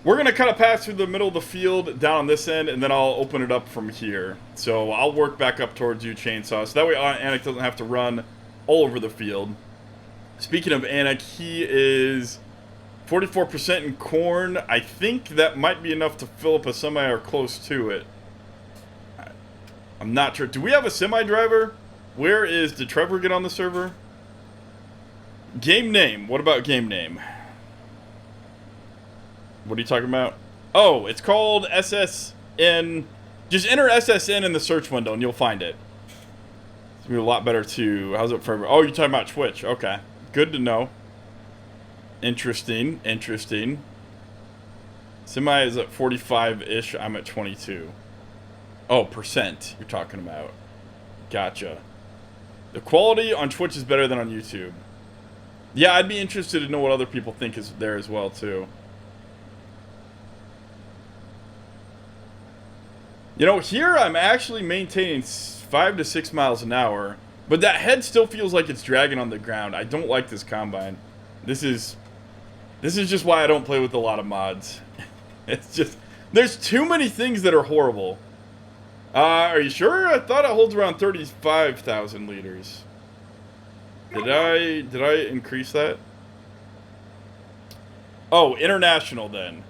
We're going to kind of pass through the middle of the field down on this end, and then I'll open it up from here. So I'll work back up towards you, Chainsaw, so that way Anik doesn't have to run all over the field. Speaking of Anik, he is 44% in corn. I think that might be enough to fill up a semi or close to it. I'm not sure. Do we have a semi driver? Did Trevor get on the server? Game name. What about game name? What are you talking about? Oh, it's called SSN. Just enter SSN in the search window and you'll find it. It's going to be a lot better too. How's it for... Oh, you're talking about Twitch. Okay. Good to know. Interesting. Interesting. Semi is at 45-ish. I'm at 22. Oh, percent you're talking about. Gotcha. The quality on Twitch is better than on YouTube. Yeah, I'd be interested to know what other people think is there as well too. You know, here I'm actually maintaining 5 to 6 miles an hour, but that head still feels like it's dragging on the ground. I don't like this combine. This is just why I don't play with a lot of mods. It's just, there's too many things that are horrible. Are you sure? I thought it holds around 35,000 liters. Did I increase that? Oh, international then.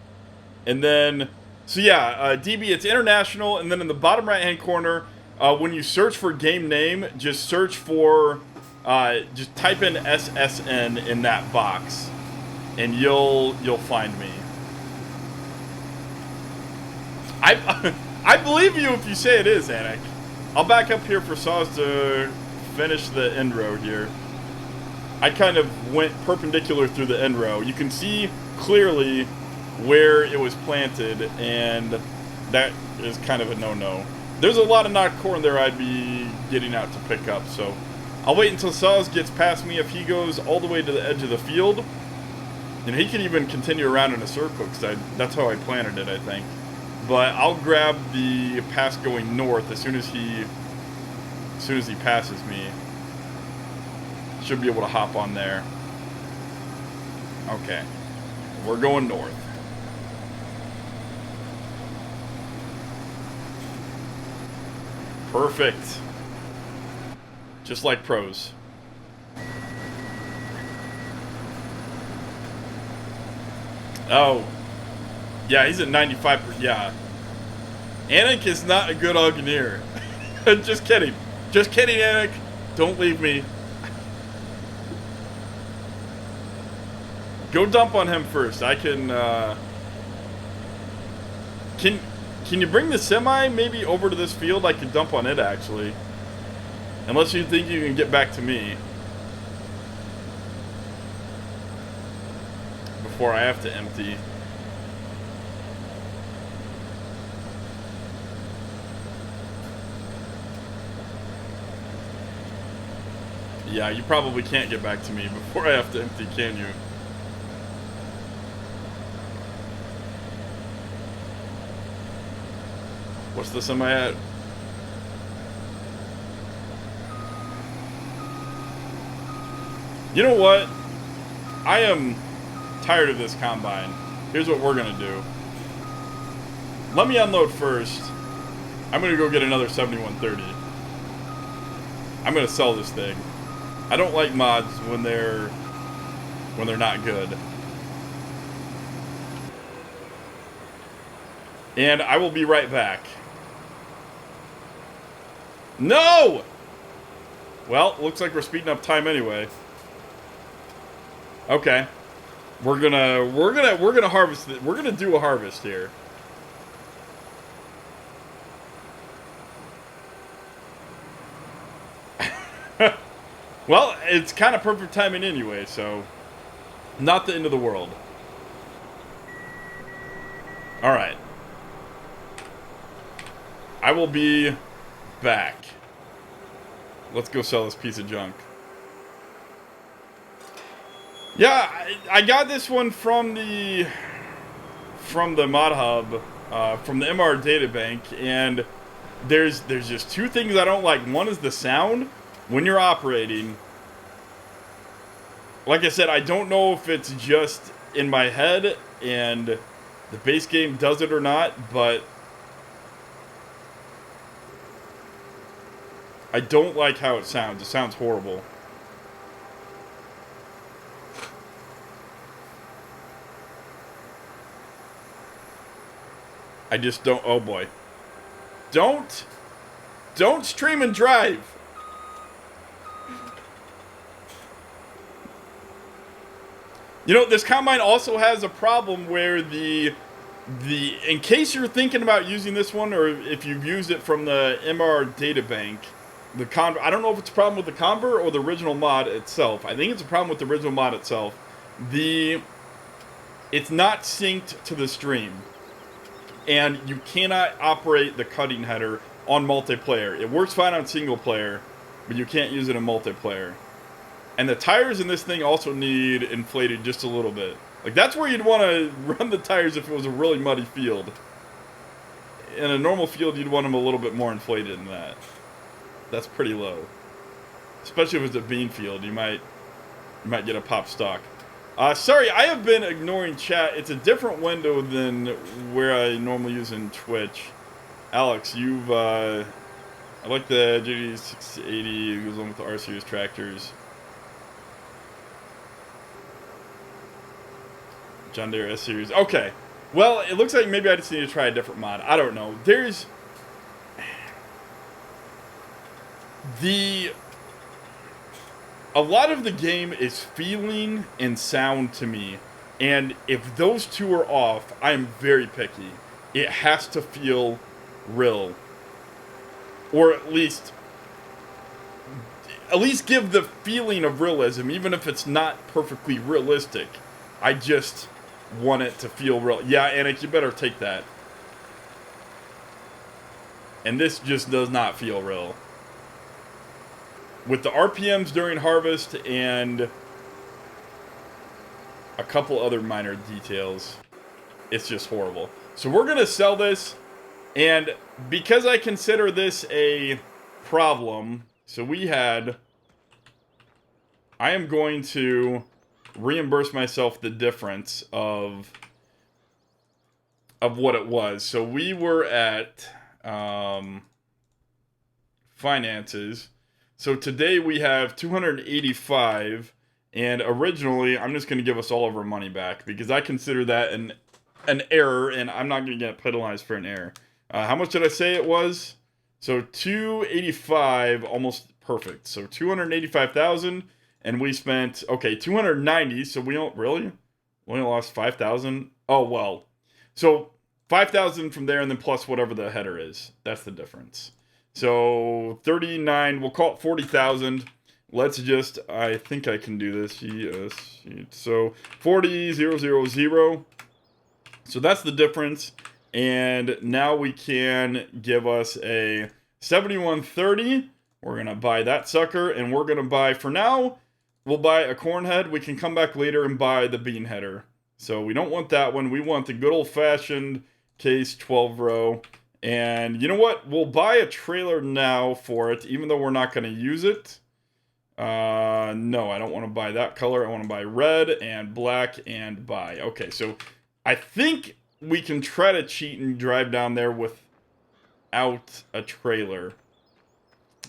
And then... So yeah, DB, it's international, and then in the bottom right-hand corner, when you search for game name, just search for, just type in SSN in that box, and you'll find me. I believe you if you say it is, Anik. I'll back up here for Saws to finish the end row here. I kind of went perpendicular through the end row. You can see clearly where it was planted, and that is kind of a no-no. There's a lot of knocked corn there I'd be getting out to pick up, so I'll wait until Saws gets past me. If he goes all the way to the edge of the field, and he can even continue around in a circle, because that's how I planted it, I think. But I'll grab the pass going north as soon as he passes me. Should be able to hop on there. Okay, we're going north. Perfect. Just like pros. Oh. Yeah, he's at 95%. Yeah. Anik is not a good auctioneer. Just kidding. Just kidding, Anik. Don't leave me. Go dump on him first. I can, Can you bring the semi maybe over to this field? I could dump on it, actually. Unless you think you can get back to me before I have to empty. Yeah, you probably can't get back to me before I have to empty, can you? What's the semi at? You know what? I am tired of this combine. Here's what we're gonna do. Let me unload first. I'm gonna go get another 7130. I'm gonna sell this thing. I don't like mods when they're not good. And I will be right back. No! Well, looks like we're speeding up time anyway. Okay. We're gonna harvest it. We're gonna do a harvest here. Well, it's kind of perfect timing anyway, so not the end of the world. All right. I will be back. Let's go sell this piece of junk. Yeah, I got this one from the mod hub, from the MR data bank, and there's just two things I don't like. One is the sound when you're operating. Like I said, I don't know if it's just in my head and the base game does it or not, but I don't like how it sounds. It sounds horrible. I just don't. Oh boy. Don't stream and drive. You know, this combine also has a problem where in case you're thinking about using this one, or if you've used it from the MR data bank, I don't know if it's a problem with the convert or the original mod itself. I think it's a problem with the original mod itself. It's not synced to the stream, and you cannot operate the cutting header on multiplayer. It works fine on single player, but you can't use it in multiplayer. And the tires in this thing also need inflated just a little bit. Like, that's where you'd want to run the tires if it was a really muddy field. In a normal field, you'd want them a little bit more inflated than that. That's pretty low. Especially if it's a bean field, you might get a pop stock. Sorry, I have been ignoring chat. It's a different window than where I normally use in Twitch. Alex, I like the GD680. It goes on with the R-Series tractors. John Deere S-Series. Okay. Well, it looks like maybe I just need to try a different mod. I don't know. A lot of the game is feeling and sound to me. And if those two are off, I'm very picky. It has to feel real. Or at least give the feeling of realism, even if it's not perfectly realistic. I just want it to feel real. Yeah, Anik, you better take that. And this just does not feel real. With the RPMs during harvest and a couple other minor details, it's just horrible. So we're going to sell this, and because I consider this a problem, so I am going to reimburse myself the difference of what it was. So we were at finances. So today we have 285, and originally I'm just going to give us all of our money back because I consider that an error, and I'm not going to get penalized for an error. How much did I say it was? So 285, almost perfect. So 285,000. And we spent, okay, 290, so we only lost 5,000. Oh, well. So 5,000 from there and then plus whatever the header is. That's the difference. So 39, we'll call it 40,000. Let's just, I think I can do this. Yes. So 40,000. So that's the difference. And now we can give us a 7130. We're going to buy that sucker, and we're going to buy, for now, we'll buy a corn head. We can come back later and buy the bean header. So we don't want that one. We want the good old-fashioned case 12 row. And you know what? We'll buy a trailer now for it, even though we're not going to use it. No, I don't want to buy that color. I want to buy red and black and buy. Okay, so I think we can try to cheat and drive down there without a trailer.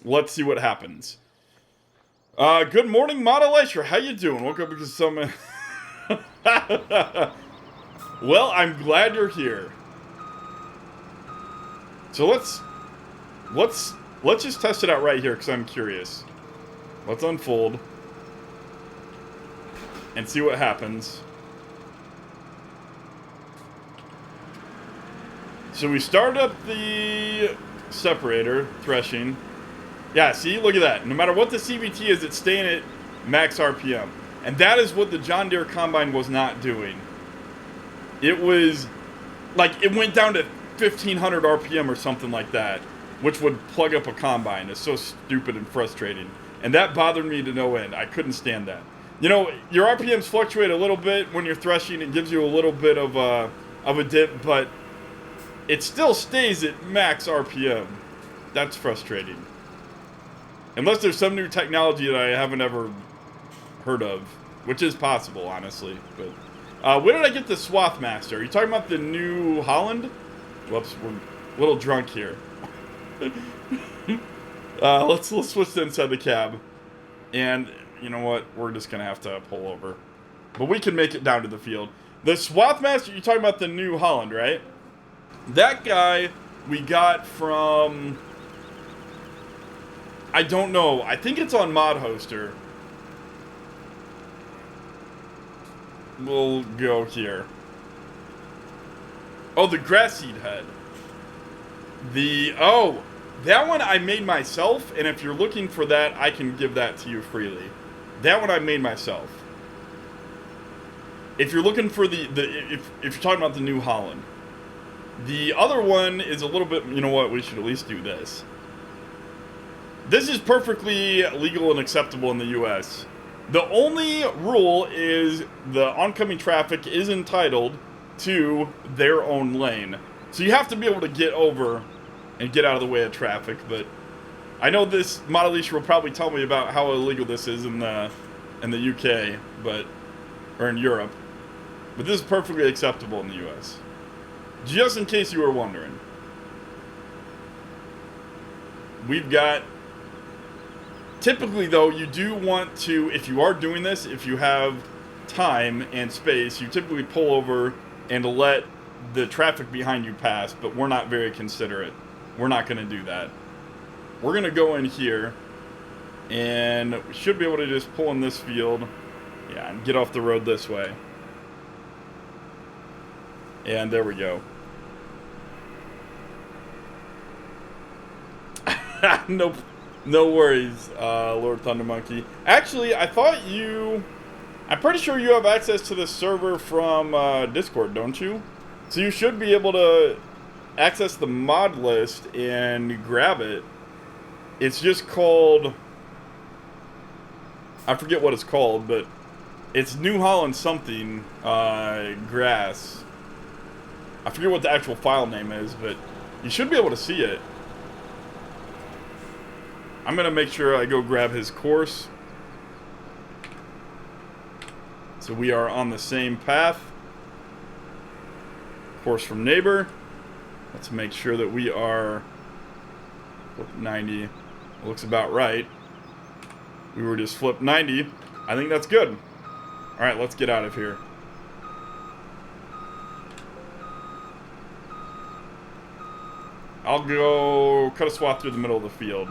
Let's see what happens. Good morning, Model Elisha. How you doing? Woke up because some... Well, I'm glad you're here. So let's just test it out right here because I'm curious. Let's unfold and see what happens. So we start up the separator, threshing. Yeah, see, look at that. No matter what the CVT is, it's staying at max RPM. And that is what the John Deere Combine was not doing. It was, like, it went down to 1,500 RPM or something like that, which would plug up a combine. It's so stupid and frustrating. And that bothered me to no end. I couldn't stand that. You know, your RPMs fluctuate a little bit when you're threshing. It gives you a little bit of a dip, but it still stays at max RPM. That's frustrating. Unless there's some new technology that I haven't ever heard of, which is possible, honestly. But where did I get the Swathmaster? Are you talking about the new Holland? Whoops, we're a little drunk here. Let's switch to inside the cab. And you know what? We're just going to have to pull over. But we can make it down to the field. The Swathmaster, you're talking about the new Holland, right? That guy we got from... I don't know. I think it's on Mod Hoster. We'll go here. Oh, the grass seed head. Oh, that one I made myself, and if you're looking for that, I can give that to you freely. That one I made myself. If you're looking for if you're talking about the New Holland. The other one is a little bit, you know what, we should at least do this. This is perfectly legal and acceptable in the US. The only rule is the oncoming traffic is entitled to their own lane. So you have to be able to get over and get out of the way of traffic, but I know this Model Elisha will probably tell me about how illegal this is in the UK, or in Europe. But this is perfectly acceptable in the US. Just in case you were wondering. We've got... Typically, though, you do want to, if you are doing this, if you have time and space, you typically pull over and let the traffic behind you pass, but we're not very considerate. We're not going to do that. We're going to go in here, and we should be able to just pull in this field, yeah, and get off the road this way. And there we go. Nope. No worries, Lord Thunder Monkey. Actually, I thought I'm pretty sure you have access to this server from Discord, don't you? So you should be able to access the mod list and grab it. It's just called... I forget what it's called, but it's New Holland something, grass. I forget what the actual file name is, but you should be able to see it. I'm going to make sure I go grab his course. So we are on the same path. Course from neighbor. Let's make sure that we are 90. It looks about right. We were just flipped 90. I think that's good. Alright, let's get out of here. I'll go cut a swath through the middle of the field.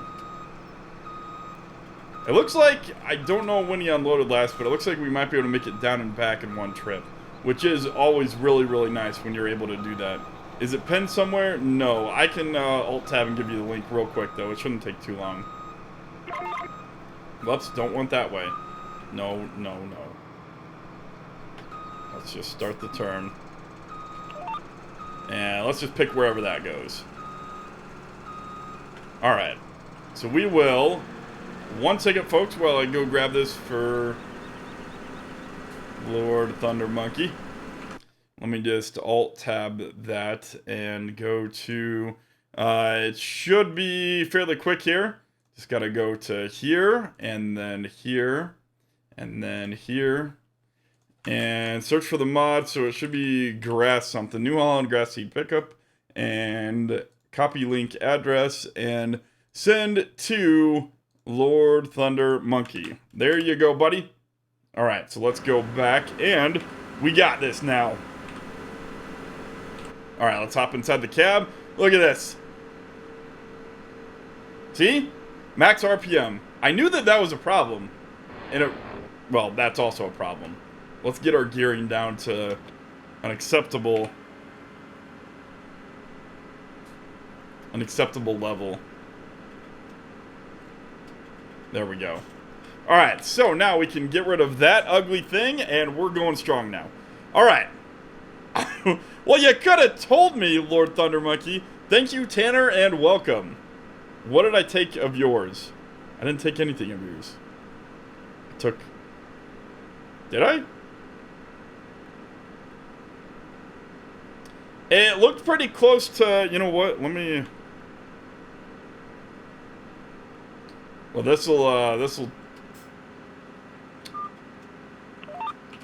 It looks like, I don't know when he unloaded last, but it looks like we might be able to make it down and back in one trip. Which is always really, really nice when you're able to do that. Is it pinned somewhere? No. I can Alt-Tab and give you the link real quick, though. It shouldn't take too long. Whoops, don't want that way. No, no, no. Let's just start the turn. And let's just pick wherever that goes. Alright. So we will... One second, folks, while I go grab this for Lord Thunder Monkey. Let me just Alt-Tab that and go to It should be fairly quick here. Just got to go to here, and then here, and then here. And search for the mod, so it should be grass something. New Holland grass seed pickup. And copy link address, and send to Lord Thunder Monkey. There you go, buddy. Alright, so let's go back, and we got this now. Alright, let's hop inside the cab. Look at this. See? Max RPM. I knew that that was a problem. And well, that's also a problem. Let's get our gearing down to an acceptable level. There we go. Alright, so now we can get rid of that ugly thing, and we're going strong now. Alright. Well, you could have told me, Lord Thunder Monkey. Thank you, Tanner, and welcome. What did I take of yours? I didn't take anything of yours. I took... Did I? It looked pretty close to... You know what? Let me... Well, this'll...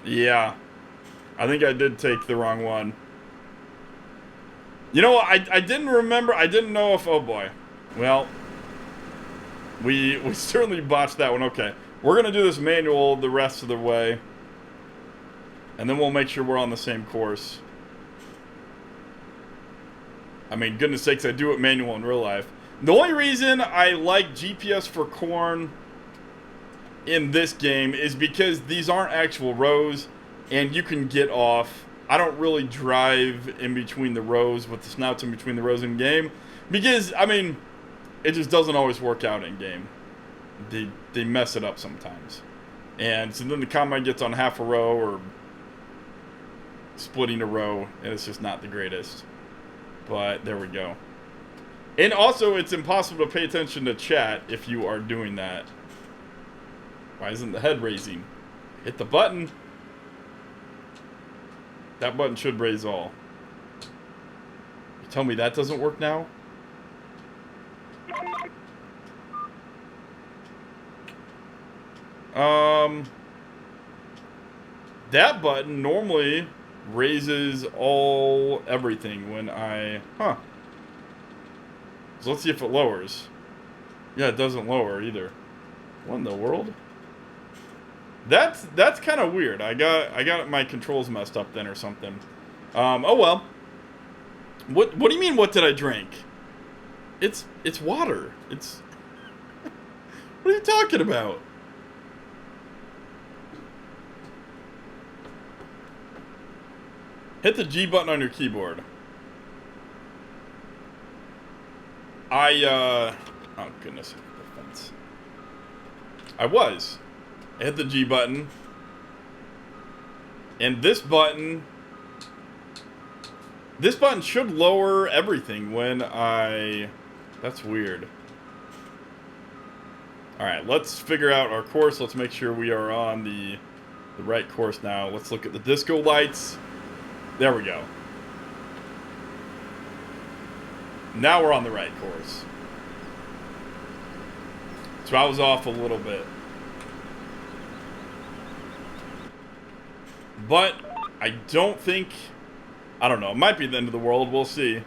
Yeah. I think I did take the wrong one. You know what? I didn't remember... I didn't know if... Oh, boy. Well... We certainly botched that one. Okay. We're going to do this manual the rest of the way. And then we'll make sure we're on the same course. I mean, goodness sakes, I do it manual in real life. The only reason I like GPS for corn in this game is because these aren't actual rows, and you can get off. I don't really drive in between the rows with the snouts in between the rows in game, because, I mean, it just doesn't always work out in game. They mess it up sometimes. And so then the combine gets on half a row or splitting a row, and it's just not the greatest. But there we go. And also, it's impossible to pay attention to chat if you are doing that. Why isn't the head raising? Hit the button. That button should raise all. You tell me that doesn't work now? That button normally raises everything when I... Huh. So let's see if it lowers. Yeah, it doesn't lower either. What in the world? That's kind of weird. I got my controls messed up then or something. Oh well. What do you mean? What did I drink? It's water. It's. What are you talking about? Hit the G button on your keyboard. Oh goodness, the fence. I hit the G button. And this button should lower everything when I... That's weird. Alright, let's figure out our course. Let's make sure we are on the right course now. Let's look at the disco lights. There we go. Now we're on the right course. So I was off a little bit. But I don't think... I don't know. It might be the end of the world. We'll see.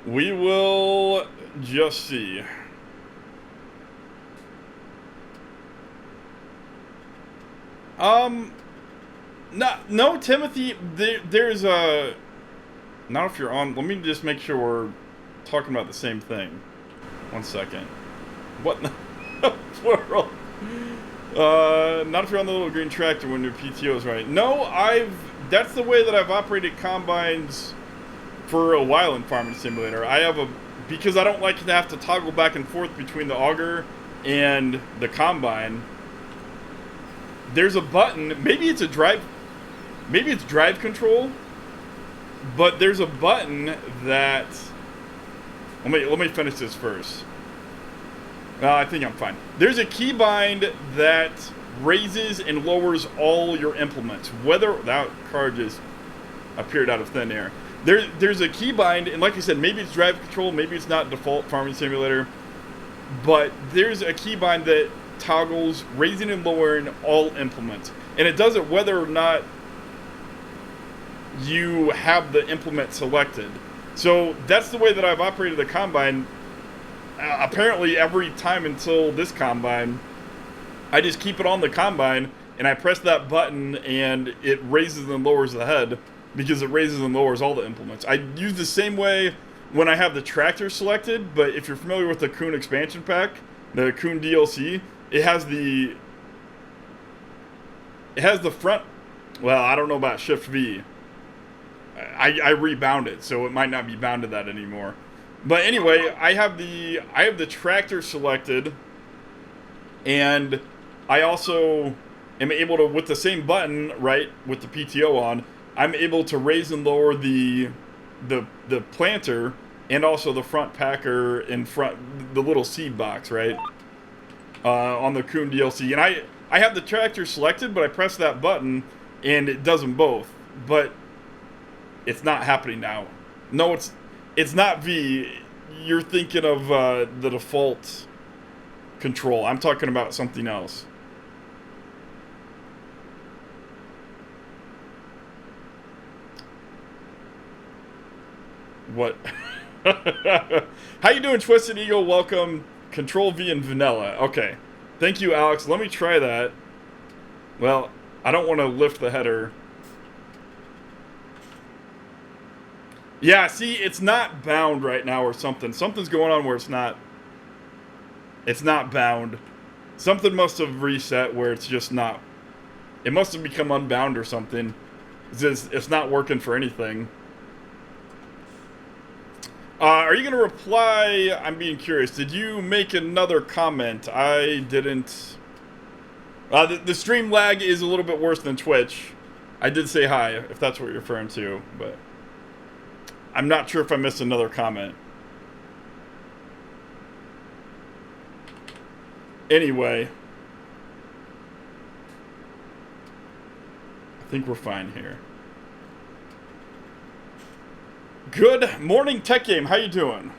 We will just see. No, Timothy, there's a... Not if you're on... Let me just make sure we're talking about the same thing. 1 second. What in the world? Not if you're on the little green tractor when your PTO is right. No, that's the way that I've operated combines for a while in Farming Simulator. Because I don't like to have to toggle back and forth between the auger and the combine. There's a button, maybe it's drive control, but there's a button that, let me finish this first. I think I'm fine. There's a keybind that raises and lowers all your implements. Whether that car just appeared out of thin air. There's a keybind, and like I said, maybe it's drive control, maybe it's not default farming simulator, but there's a keybind that toggles raising and lowering all implements, and it does it whether or not you have the implement selected. So that's the way that I've operated the combine. Apparently every time until this combine, I just keep it on the combine and I press that button and it raises and lowers the head, because it raises and lowers all the implements. I use the same way when I have the tractor selected, but if you're familiar with the Kuhn expansion pack, the Kuhn DLC, it has the front, well, I don't know about Shift V. I rebound it, so it might not be bound to that anymore. But anyway, I have the tractor selected, and I also am able to, with the same button, right, with the PTO on, I'm able to raise and lower the planter and also the front packer in front, the little seed box, right, on the Kuhn DLC. And I have the tractor selected, but I press that button and it does them both. But it's not happening now. No, it's not V. You're thinking of the default control. I'm talking about something else. What? How you doing, Twisted Eagle? Welcome. Control V and vanilla. Okay. Thank you, Alex. Let me try that. Well, I don't want to lift the header. Yeah, see, it's not bound right now or something. Something's going on where it's not bound. Something must have reset where it's just not. It must have become unbound or something. It's not working for anything. Are you going to reply? I'm being curious. Did you make another comment? I didn't. The stream lag is a little bit worse than Twitch. I did say hi, if that's what you're referring to, but I'm not sure if I missed another comment. Anyway, I think we're fine here. Good morning, Tech Game. How you doing?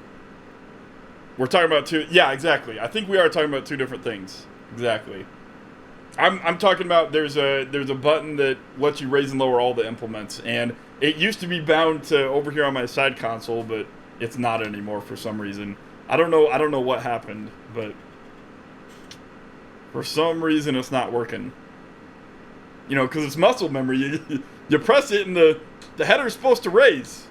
We're talking about two. Yeah, exactly. I think we are talking about two different things. Exactly. I'm talking about there's a button that lets you raise and lower all the implements, and it used to be bound to over here on my side console, but it's not anymore for some reason. I don't know what happened, but for some reason it's not working. You know, because it's muscle memory. You press it and the header's supposed to raise.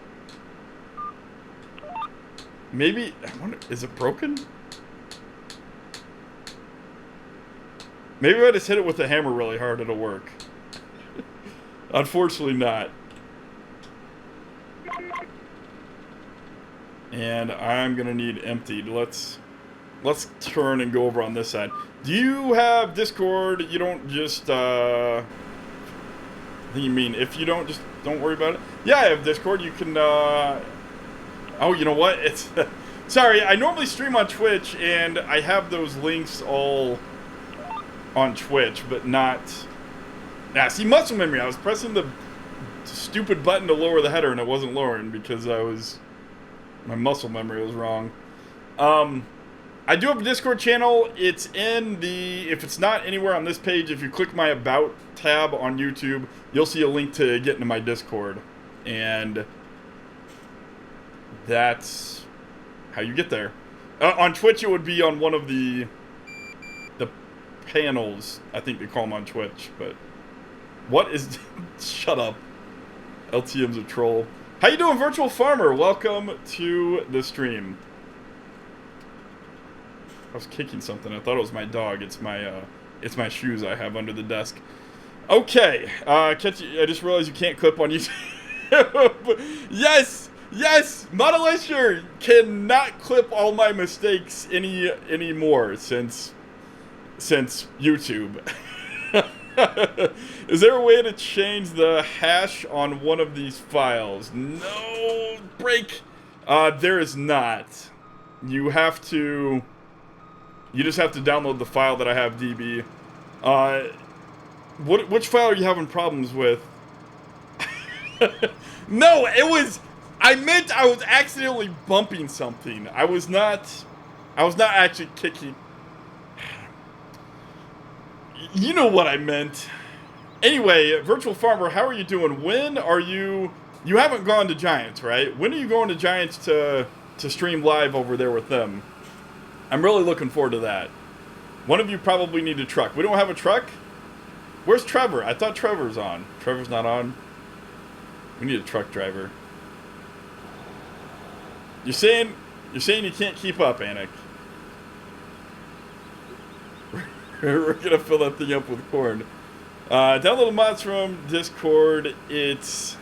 Maybe, I wonder, is it broken? Maybe if I just hit it with a hammer really hard, it'll work. Unfortunately not. And I'm gonna need emptied. Let's turn and go over on this side. Do you have Discord? You don't just, I think you mean if you don't, just don't worry about it. Yeah, I have Discord. You can, oh, you know what? It's sorry. I normally stream on Twitch, and I have those links all on Twitch, but not. Nah, see, muscle memory. I was pressing the stupid button to lower the header, and it wasn't lowering because my muscle memory was wrong. I do have a Discord channel. It's in the. If it's not anywhere on this page, if you click my About tab on YouTube, you'll see a link to get into my Discord, and that's how you get there. On Twitch, it would be on one of the panels. I think they call them on Twitch. But what is? Shut up. LTM's a troll. How you doing, Virtual Farmer? Welcome to the stream. I was kicking something. I thought it was my dog. It's my shoes I have under the desk. Okay. I just realized you can't clip on YouTube. Yes, Modelisher cannot clip all my mistakes anymore since YouTube. Is there a way to change the hash on one of these files? No, break. There is not. You just have to download the file that I have, DB. Which file are you having problems with? No, it was. I meant I was accidentally bumping something. I was not actually kicking. You know what I meant. Anyway, Virtual Farmer, how are you doing? When are you? You haven't gone to Giants, right? When are you going to Giants to stream live over there with them? I'm really looking forward to that. One of you probably need a truck. We don't have a truck? Where's Trevor? I thought Trevor's on. Trevor's not on. We need a truck driver. You're saying you can't keep up, Anik. We're gonna fill that thing up with corn. Download the mods from Discord. It's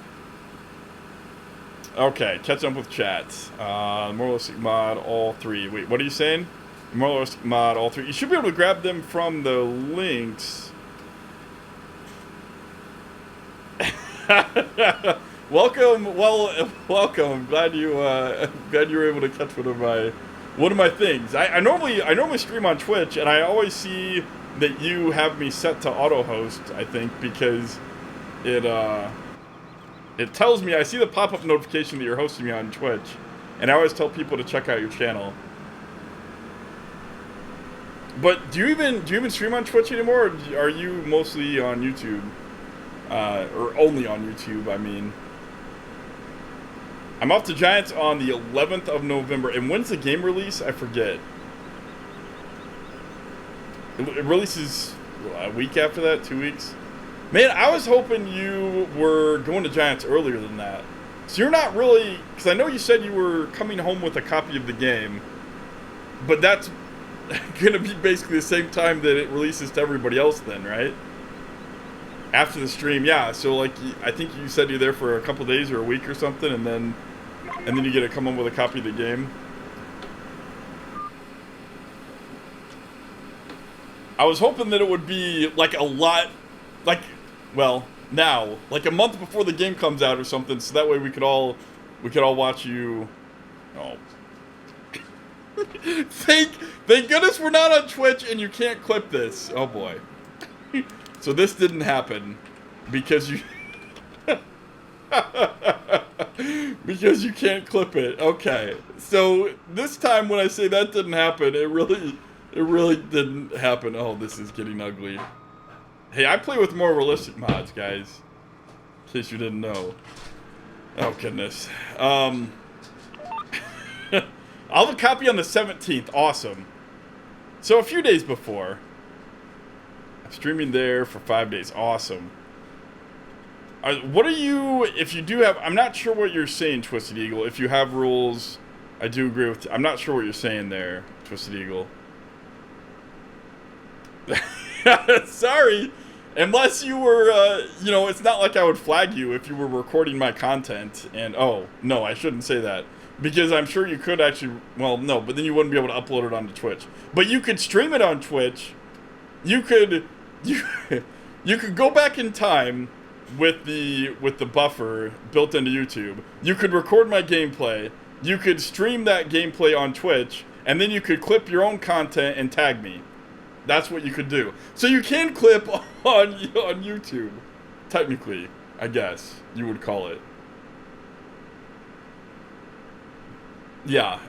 okay. Catch up with chat. Moralistic mod, all 3. Wait, what are you saying? Moralistic mod, all 3. You should be able to grab them from the links. Welcome. Well, welcome. I'm glad you were able to catch one of my things. I normally stream on Twitch, and I always see that you have me set to auto host. I think because it tells me, I see the pop up notification that you're hosting me on Twitch, and I always tell people to check out your channel. But do you even stream on Twitch anymore, or are you mostly on YouTube? Or only on YouTube, I mean. I'm off to Giants on the 11th of November. And when's the game release? I forget. It releases a week after that? 2 weeks? Man, I was hoping you were going to Giants earlier than that. So you're not really... Because I know you said you were coming home with a copy of the game. But that's going to be basically the same time that it releases to everybody else then, right? After the stream, yeah. So, like, I think you said you're there for a couple days or a week or something, and then you get to come home with a copy of the game. I was hoping that it would be like a lot, like, well, now, like a month before the game comes out or something, so that way we could all watch you. Oh, thank goodness we're not on Twitch and you can't clip this. Oh boy. So this didn't happen because you because you can't clip it. Okay. So this time when I say that didn't happen, it really didn't happen. Oh, this is getting ugly. Hey, I play with more realistic mods, guys. In case you didn't know. Oh goodness. I'll have a copy on the 17th. Awesome. So a few days before. I'm streaming there for 5 days. Awesome. What are you, if you do have, I'm not sure what you're saying, Twisted Eagle. If you have rules, I do agree with, I'm not sure what you're saying there, Twisted Eagle. Sorry. Unless you were, you know, it's not like I would flag you if you were recording my content. And, oh, no, I shouldn't say that. Because I'm sure you could actually, well, no, but then you wouldn't be able to upload it onto Twitch. But you could stream it on Twitch. You could go back in time with the buffer built into YouTube. You could record my gameplay. You could stream that gameplay on Twitch, and then you could clip your own content and tag me. That's what you could do. So you can clip on YouTube, technically, I guess you would call it. Yeah,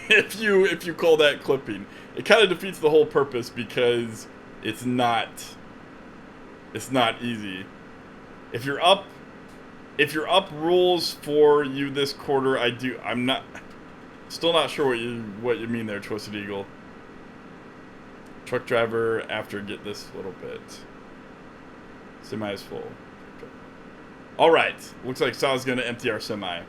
if you call that clipping, it kind of defeats the whole purpose because it's not easy. If you're up rules for you this quarter, I'm still not sure what you mean there, Twisted Eagle. Truck driver after get this little bit. Semi is full. Okay. All right, looks like Sal's gonna empty our semi.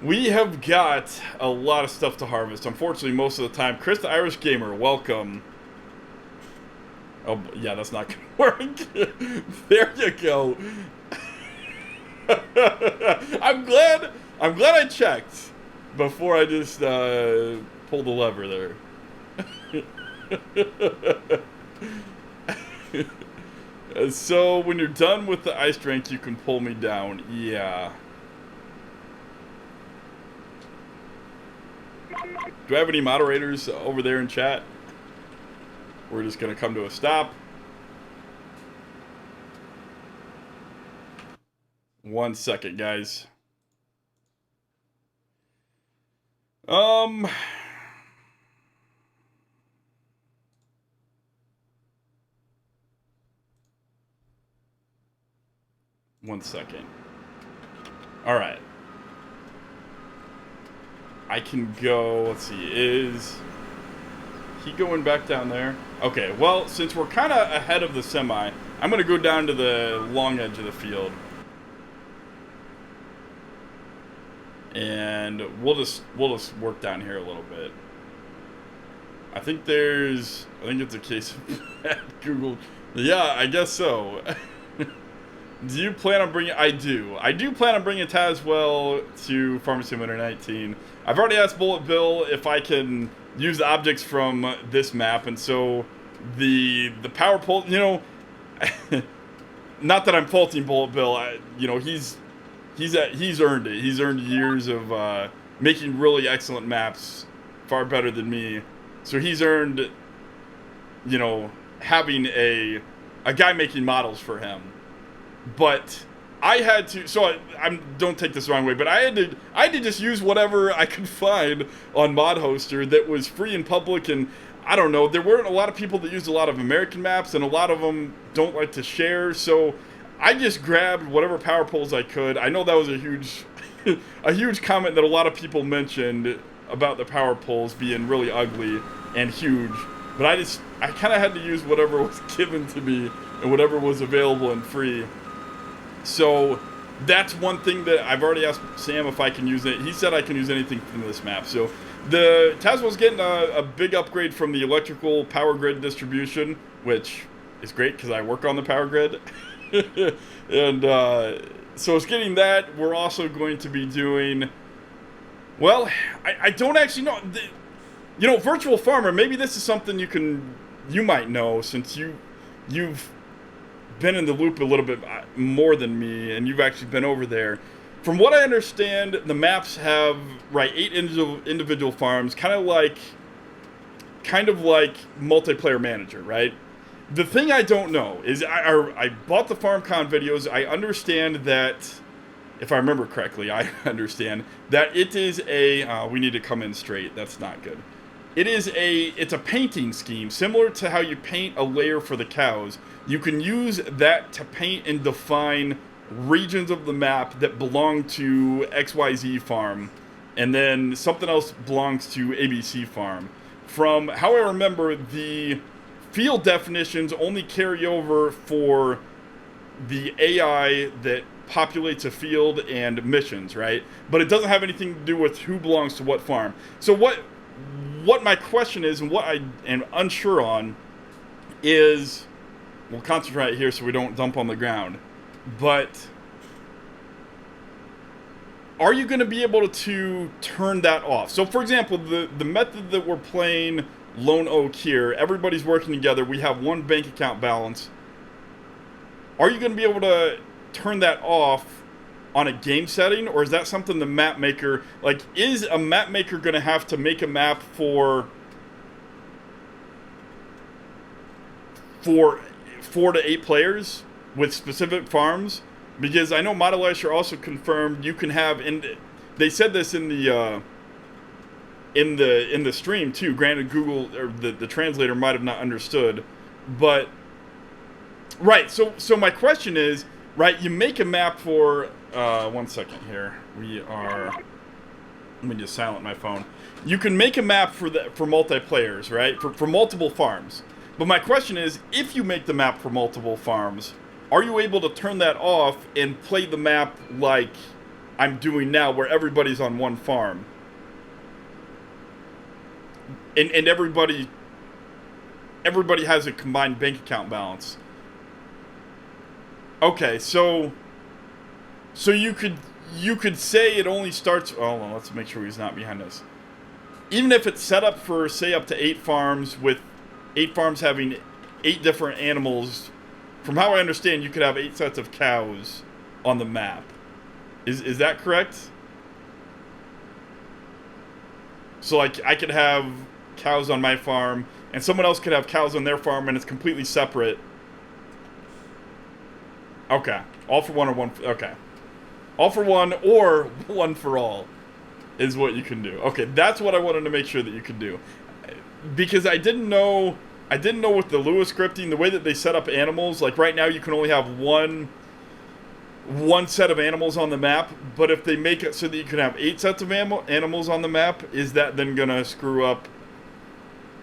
We have got a lot of stuff to harvest. Unfortunately, most of the time. Chris the Irish Gamer, welcome. Oh, yeah, that's not gonna work. There you go. I'm glad I checked before I just pulled the lever there. So when you're done with the ice drink, you can pull me down. Yeah. Do I have any moderators over there in chat? We're just gonna come to a stop. 1 second, guys. 1 second. All right. I can go, let's see, is he going back down there? Okay, well, since we're kind of ahead of the semi, I'm going to go down to the long edge of the field. And we'll just work down here a little bit. I think it's a case of Google. Yeah, I guess so. Do you plan on bringing... I do plan on bringing Tazwell to Farming Simulator 19. I've already asked Bullet Bill if I can use the objects from this map, and so the power pole, you know, not that I'm faulting Bullet Bill, you know, he's earned it. He's earned years of making really excellent maps, far better than me. So he's earned, you know, having a guy making models for him. But I had to, so don't take this the wrong way, but I had to just use whatever I could find on Mod Hoster that was free and public, and I don't know, there weren't a lot of people that used a lot of American maps, and a lot of them don't like to share, so I just grabbed whatever power poles I could. I know that was a huge a huge comment that a lot of people mentioned about the power poles being really ugly and huge, but I kind of had to use whatever was given to me and whatever was available and free. So that's one thing that I've already asked Sam if I can use it. He said I can use anything from this map. So the Tazwell's getting a big upgrade from the electrical power grid distribution, which is great because I work on the power grid. And so it's getting that. We're also going to be doing, well, I don't actually know. You know, Virtual Farmer, maybe this is something you might know, since you've been in the loop a little bit more than me, and you've actually been over there. From what I understand, the maps have 8 individual farms, kind of like multiplayer manager, right? The thing I don't know is I bought the FarmCon videos. I understand that, if I remember correctly, I understand that it is we need to come in straight. That's not good. It's a painting scheme, similar to how you paint a layer for the cows. You can use that to paint and define regions of the map that belong to XYZ farm, and then something else belongs to ABC farm. From how I remember, the field definitions only carry over for the AI that populates a field and missions, right? But it doesn't have anything to do with who belongs to what farm. So what my question is, and what I am unsure on, is, we'll concentrate right here so we don't dump on the ground, but are you going to be able to turn that off? So for example, the method that we're playing Lone Oak here, everybody's working together, we have one bank account balance. Are you going to be able to turn that off on a game setting, or is that something the map maker, is a map maker going to have to make a map for 4 to 8 players with specific farms? Because I know Modelizer also confirmed you can have, and they said this in the stream too. Granted, Google or the translator might have not understood, but right. So my question is, right? You make a map for 1 second here. Let me just silent my phone. You can make a map for multiplayers, right? For multiple farms. But my question is, if you make the map for multiple farms, are you able to turn that off and play the map like I'm doing now, where everybody's on one farm? And everybody has a combined bank account balance. Okay, so you could say it only starts. Oh, well, let's make sure he's not behind us. Even if it's set up for, say, up to 8 farms, with 8 farms having 8 different animals, from how I understand, you could have 8 sets of cows on the map. Is that correct? So I could have cows on my farm, and someone else could have cows on their farm, and it's completely separate. Okay. All for one or one. Okay. All for one or one for all is what you can do. Okay, that's what I wanted to make sure that you could do. Because I didn't know with the Lua scripting, the way that they set up animals, like right now you can only have one set of animals on the map, but if they make it so that you can have 8 sets of animals on the map, is that then gonna screw up,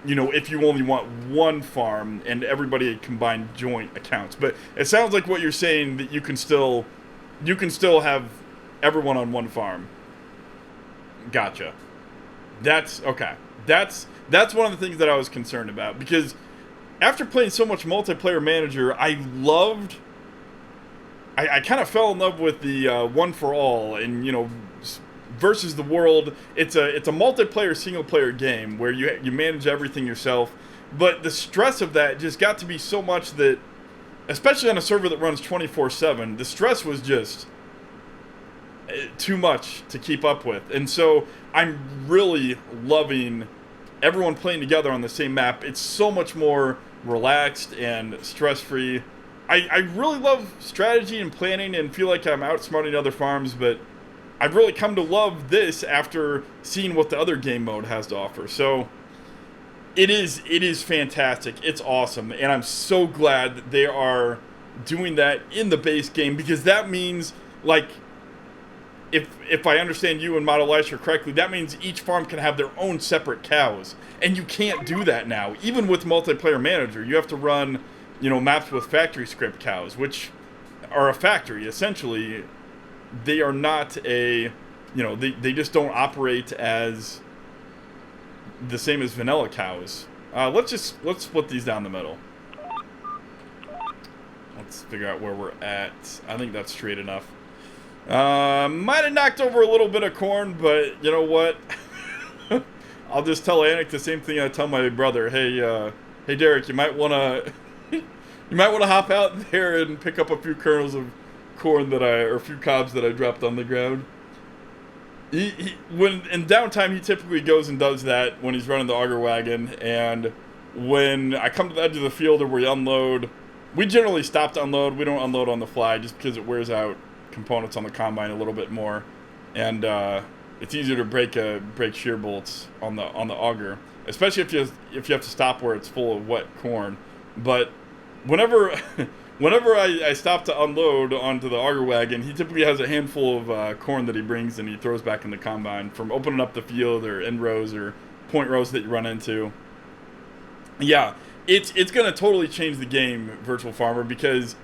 if you only want one farm and everybody combined joint accounts? But it sounds like what you're saying, that you can still have everyone on one farm. Gotcha. That's okay. That's one of the things that I was concerned about, because after playing so much multiplayer manager, I kind of fell in love with the one for all, and versus the world. It's a multiplayer single player game where you manage everything yourself, but the stress of that just got to be so much that, especially on a server that runs 24/7, the stress was just too much to keep up with. And so I'm really loving everyone playing together on the same map. It's so much more relaxed and stress-free. I really love strategy and planning and feel like I'm outsmarting other farms, but I've really come to love this after seeing what the other game mode has to offer. So it is fantastic. It's awesome, and I'm so glad that they are doing that in the base game, because that means, like, if I understand you and Model Leisure correctly, that means each farm can have their own separate cows. And you can't do that now. Even with multiplayer manager, you have to run, maps with factory script cows, which are a factory. Essentially, they are not they just don't operate as the same as vanilla cows. Let's split these down the middle. Let's figure out where we're at. I think that's straight enough. Might have knocked over a little bit of corn, but you know what? I'll just tell Anik the same thing I tell my brother. Hey Derek, you might wanna hop out there and pick up a few kernels of corn or a few cobs that I dropped on the ground. When in downtime, he typically goes and does that when he's running the auger wagon. And when I come to the edge of the field or we unload, we generally stop to unload. We don't unload on the fly just because it wears out components on the combine a little bit more, and it's easier to break shear bolts on the auger, especially if you have to stop where it's full of wet corn. But whenever I stop to unload onto the auger wagon, he typically has a handful of corn that he brings and he throws back in the combine from opening up the field or end rows or point rows that you run into. Yeah, it's gonna totally change the game, Virtual Farmer, because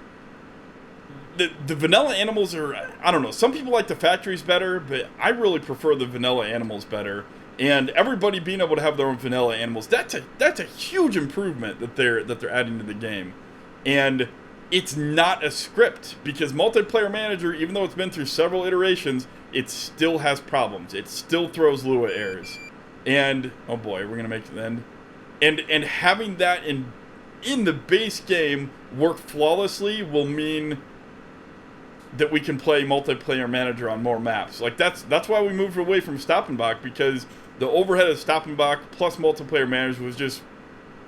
the vanilla animals are, I don't know, some people like the factories better, but I really prefer the vanilla animals better. And everybody being able to have their own vanilla animals, that's a huge improvement that they're adding to the game. And it's not a script, because multiplayer manager, even though it's been through several iterations, it still has problems. It still throws Lua errors. And oh boy, we're gonna make it end. And having that in the base game work flawlessly will mean that we can play multiplayer manager on more maps. Like that's why we moved away from Stoppenbach, because the overhead of Stoppenbach plus multiplayer manager was just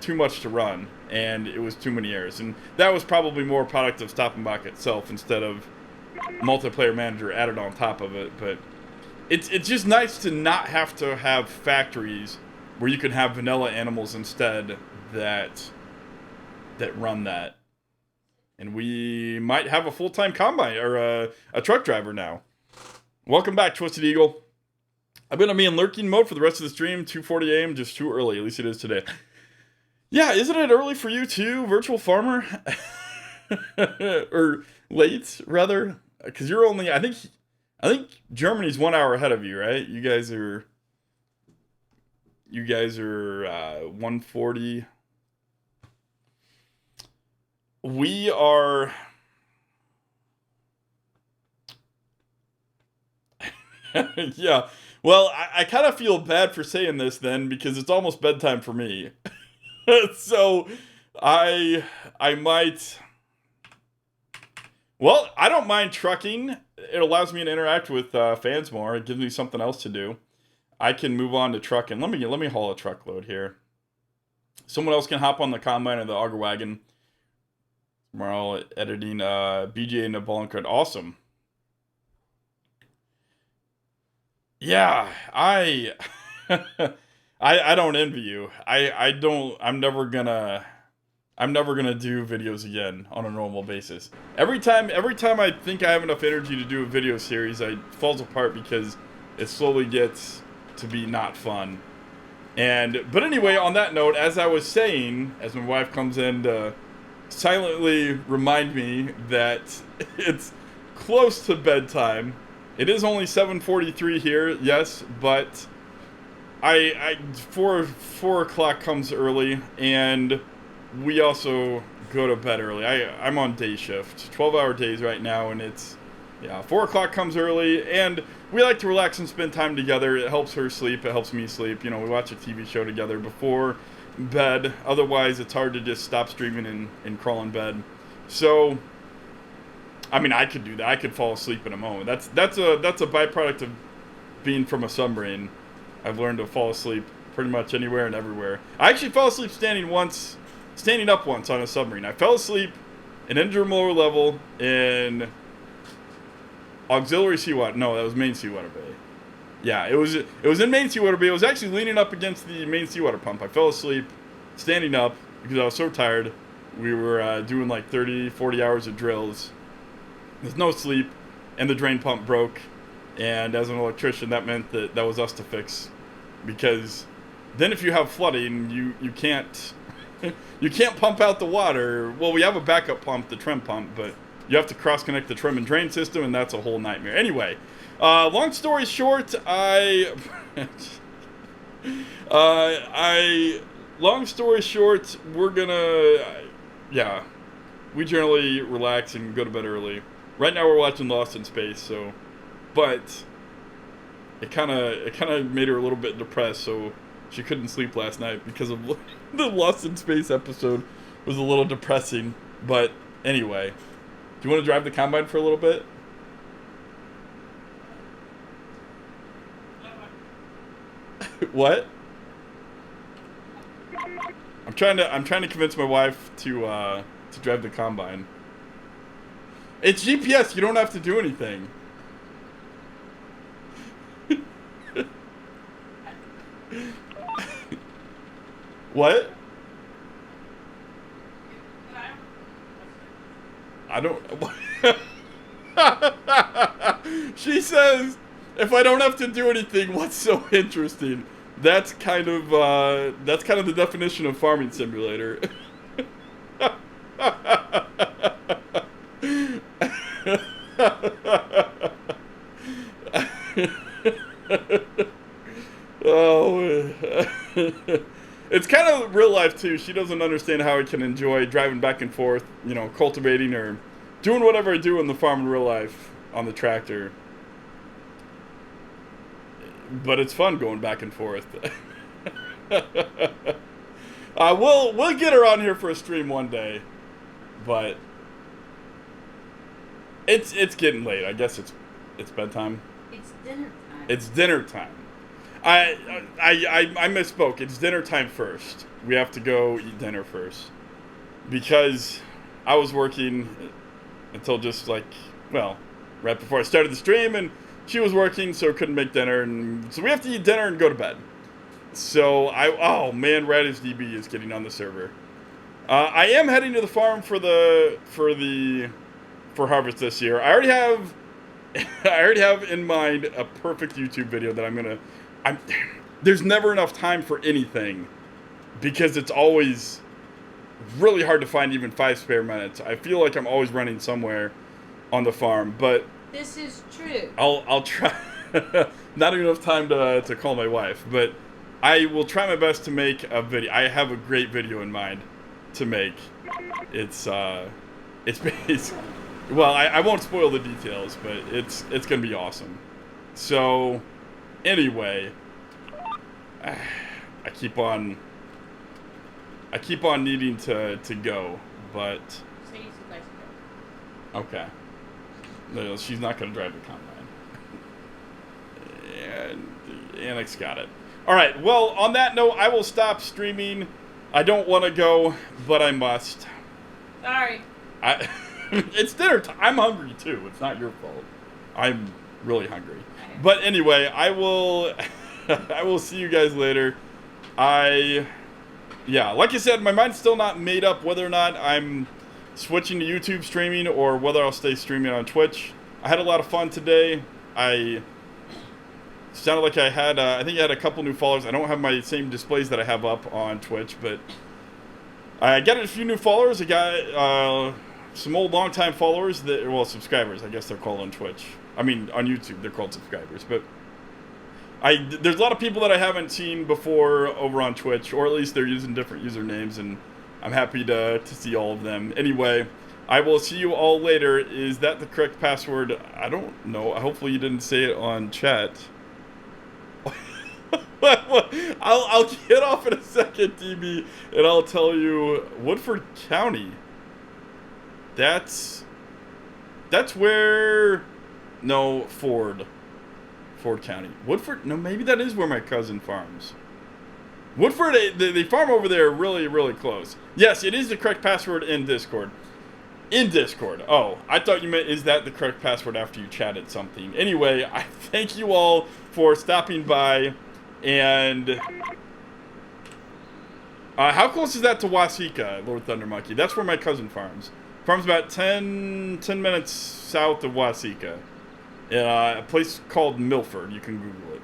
too much to run, and it was too many errors. And that was probably more a product of Stoppenbach itself instead of multiplayer manager added on top of it. But it's just nice to not have to have factories where you can have vanilla animals instead that run that. And we might have a full-time combine or a truck driver now. Welcome back, Twisted Eagle. I'm going to be in lurking mode for the rest of the stream. 2:40 a.m., just too early. At least it is today. Yeah, isn't it early for you too, Virtual Farmer? Or late, rather? Because you're only, I think Germany's 1 hour ahead of you, right? You guys are 1:40. We are... Yeah. Well, I kind of feel bad for saying this then, because it's almost bedtime for me. So, I might... Well, I don't mind trucking. It allows me to interact with fans more. It gives me something else to do. I can move on to trucking. Let me haul a truckload here. Someone else can hop on the combine or the auger wagon. Tomorrow editing BJ and Napoleon. Awesome. Yeah, I don't envy you. I don't. I'm never gonna do videos again on a normal basis. Every time I think I have enough energy to do a video series, it falls apart because it slowly gets to be not fun. But anyway, on that note, as I was saying, as my wife comes in to silently remind me that it's close to bedtime. It is only 7:43 here, yes, but four o'clock comes early, and we also go to bed early. I'm on day shift, 12-hour days right now, and it's 4 o'clock comes early, and we like to relax and spend time together. It helps her sleep, it helps me sleep. You know, we watch a TV show together before bed. Otherwise, it's hard to just stop streaming and crawl in bed. So, I mean, I could do that. I could fall asleep in a moment. That's a byproduct of being from a submarine. I've learned to fall asleep pretty much anywhere and everywhere. I actually fell asleep standing up once on a submarine. I fell asleep in intermediate level in auxiliary seawater. No, that was main seawater bay. Yeah, it was in main seawater bay. It was actually leaning up against the main seawater pump. I fell asleep standing up because I was so tired. We were doing like 30, 40 hours of drills. There's no sleep, and the drain pump broke. And as an electrician, that meant that was us to fix, because then if you have flooding, you can't you can't pump out the water. Well, we have a backup pump, the trim pump, but you have to cross connect the trim and drain system, and that's a whole nightmare. Anyway, long story short, long story short, we're gonna we generally relax and go to bed early. Right now we're watching Lost in Space, so, but it kind of made her a little bit depressed, so she couldn't sleep last night because of the Lost in Space episode was a little depressing. But anyway, do you want to drive the combine for a little bit? What? I'm trying to convince my wife to drive the combine. It's GPS. You don't have to do anything. What? I don't. She says, if I don't have to do anything, what's so interesting? That's kind of the definition of farming simulator. Oh, it's kind of real life too. She doesn't understand how I can enjoy driving back and forth, you know, cultivating or doing whatever I do in the farm in real life on the tractor. But it's fun going back and forth. We'll get her on here for a stream one day, but it's getting late. I guess it's bedtime. It's dinner time. It's dinner time. I misspoke. It's dinner time first. We have to go eat dinner first, because I was working until just right before I started the stream, and she was working, so couldn't make dinner, and so we have to eat dinner and go to bed. So oh man, Radish DB is getting on the server. I am heading to the farm for harvest this year. I already have in mind a perfect YouTube video that there's never enough time for anything, because it's always really hard to find even 5 spare minutes. I feel like I'm always running somewhere on the farm, but this is true. I'll try. Not enough time to call my wife, but I will try my best to make a video. I have a great video in mind to make. It's based. Well, I won't spoil the details, but it's gonna be awesome. So, anyway, I keep on needing to go, but okay. No, she's not gonna drive the combine. And Annex got it. All right. Well, on that note, I will stop streaming. I don't want to go, but I must. Sorry. It's dinner time. I'm hungry too. It's not your fault. I'm really hungry. But anyway, I will I will see you guys later. Yeah, like I said, my mind's still not made up whether or not I'm switching to YouTube streaming or whether I'll stay streaming on Twitch. I had a lot of fun today. I sounded like I had, I think I had a couple new followers. I don't have my same displays that I have up on Twitch, but I got a few new followers. I got some old long-time followers, well, subscribers, I guess they're called on Twitch. I mean, on YouTube, they're called subscribers, but there's a lot of people that I haven't seen before over on Twitch, or at least they're using different usernames, and I'm happy to see all of them. Anyway, I will see you all later. Is that the correct password? I don't know. Hopefully you didn't say it on chat. I'll get off in a second, DB, and I'll tell you Woodford County. That's where... No, Ford County. Woodford? No, maybe that is where my cousin farms. Woodford, they farm over there really, really close. Yes, it is the correct password in Discord. In Discord. Oh, I thought you meant, is that the correct password after you chatted something? Anyway, I thank you all for stopping by. And how close is that to Wasika, Lord Thunder Monkey? That's where my cousin farms. Farms about 10 minutes south of Wasika. A place called Milford. You can Google it.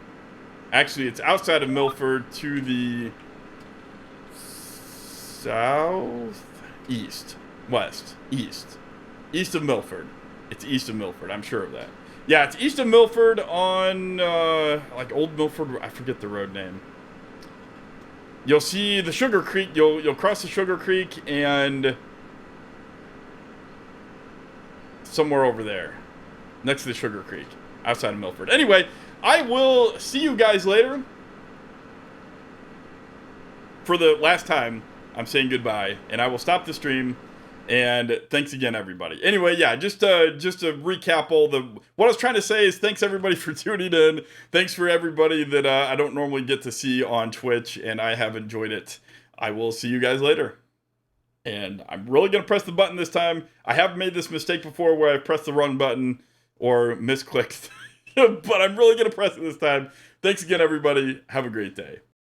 Actually, it's outside of Milford to the south, east of Milford. It's east of Milford. I'm sure of that. Yeah, it's east of Milford on like Old Milford. I forget the road name. You'll see the Sugar Creek. You'll cross the Sugar Creek and somewhere over there, next to the Sugar Creek, outside of Milford. Anyway, I will see you guys later. For the last time, I'm saying goodbye, and I will stop the stream. And thanks again, everybody. Anyway, yeah, just to recap what I was trying to say is thanks everybody for tuning in. Thanks for everybody that I don't normally get to see on Twitch, and I have enjoyed it. I will see you guys later. And I'm really going to press the button this time. I have made this mistake before where I pressed the wrong button or misclicked, but I'm really going to press it this time. Thanks again, everybody. Have a great day.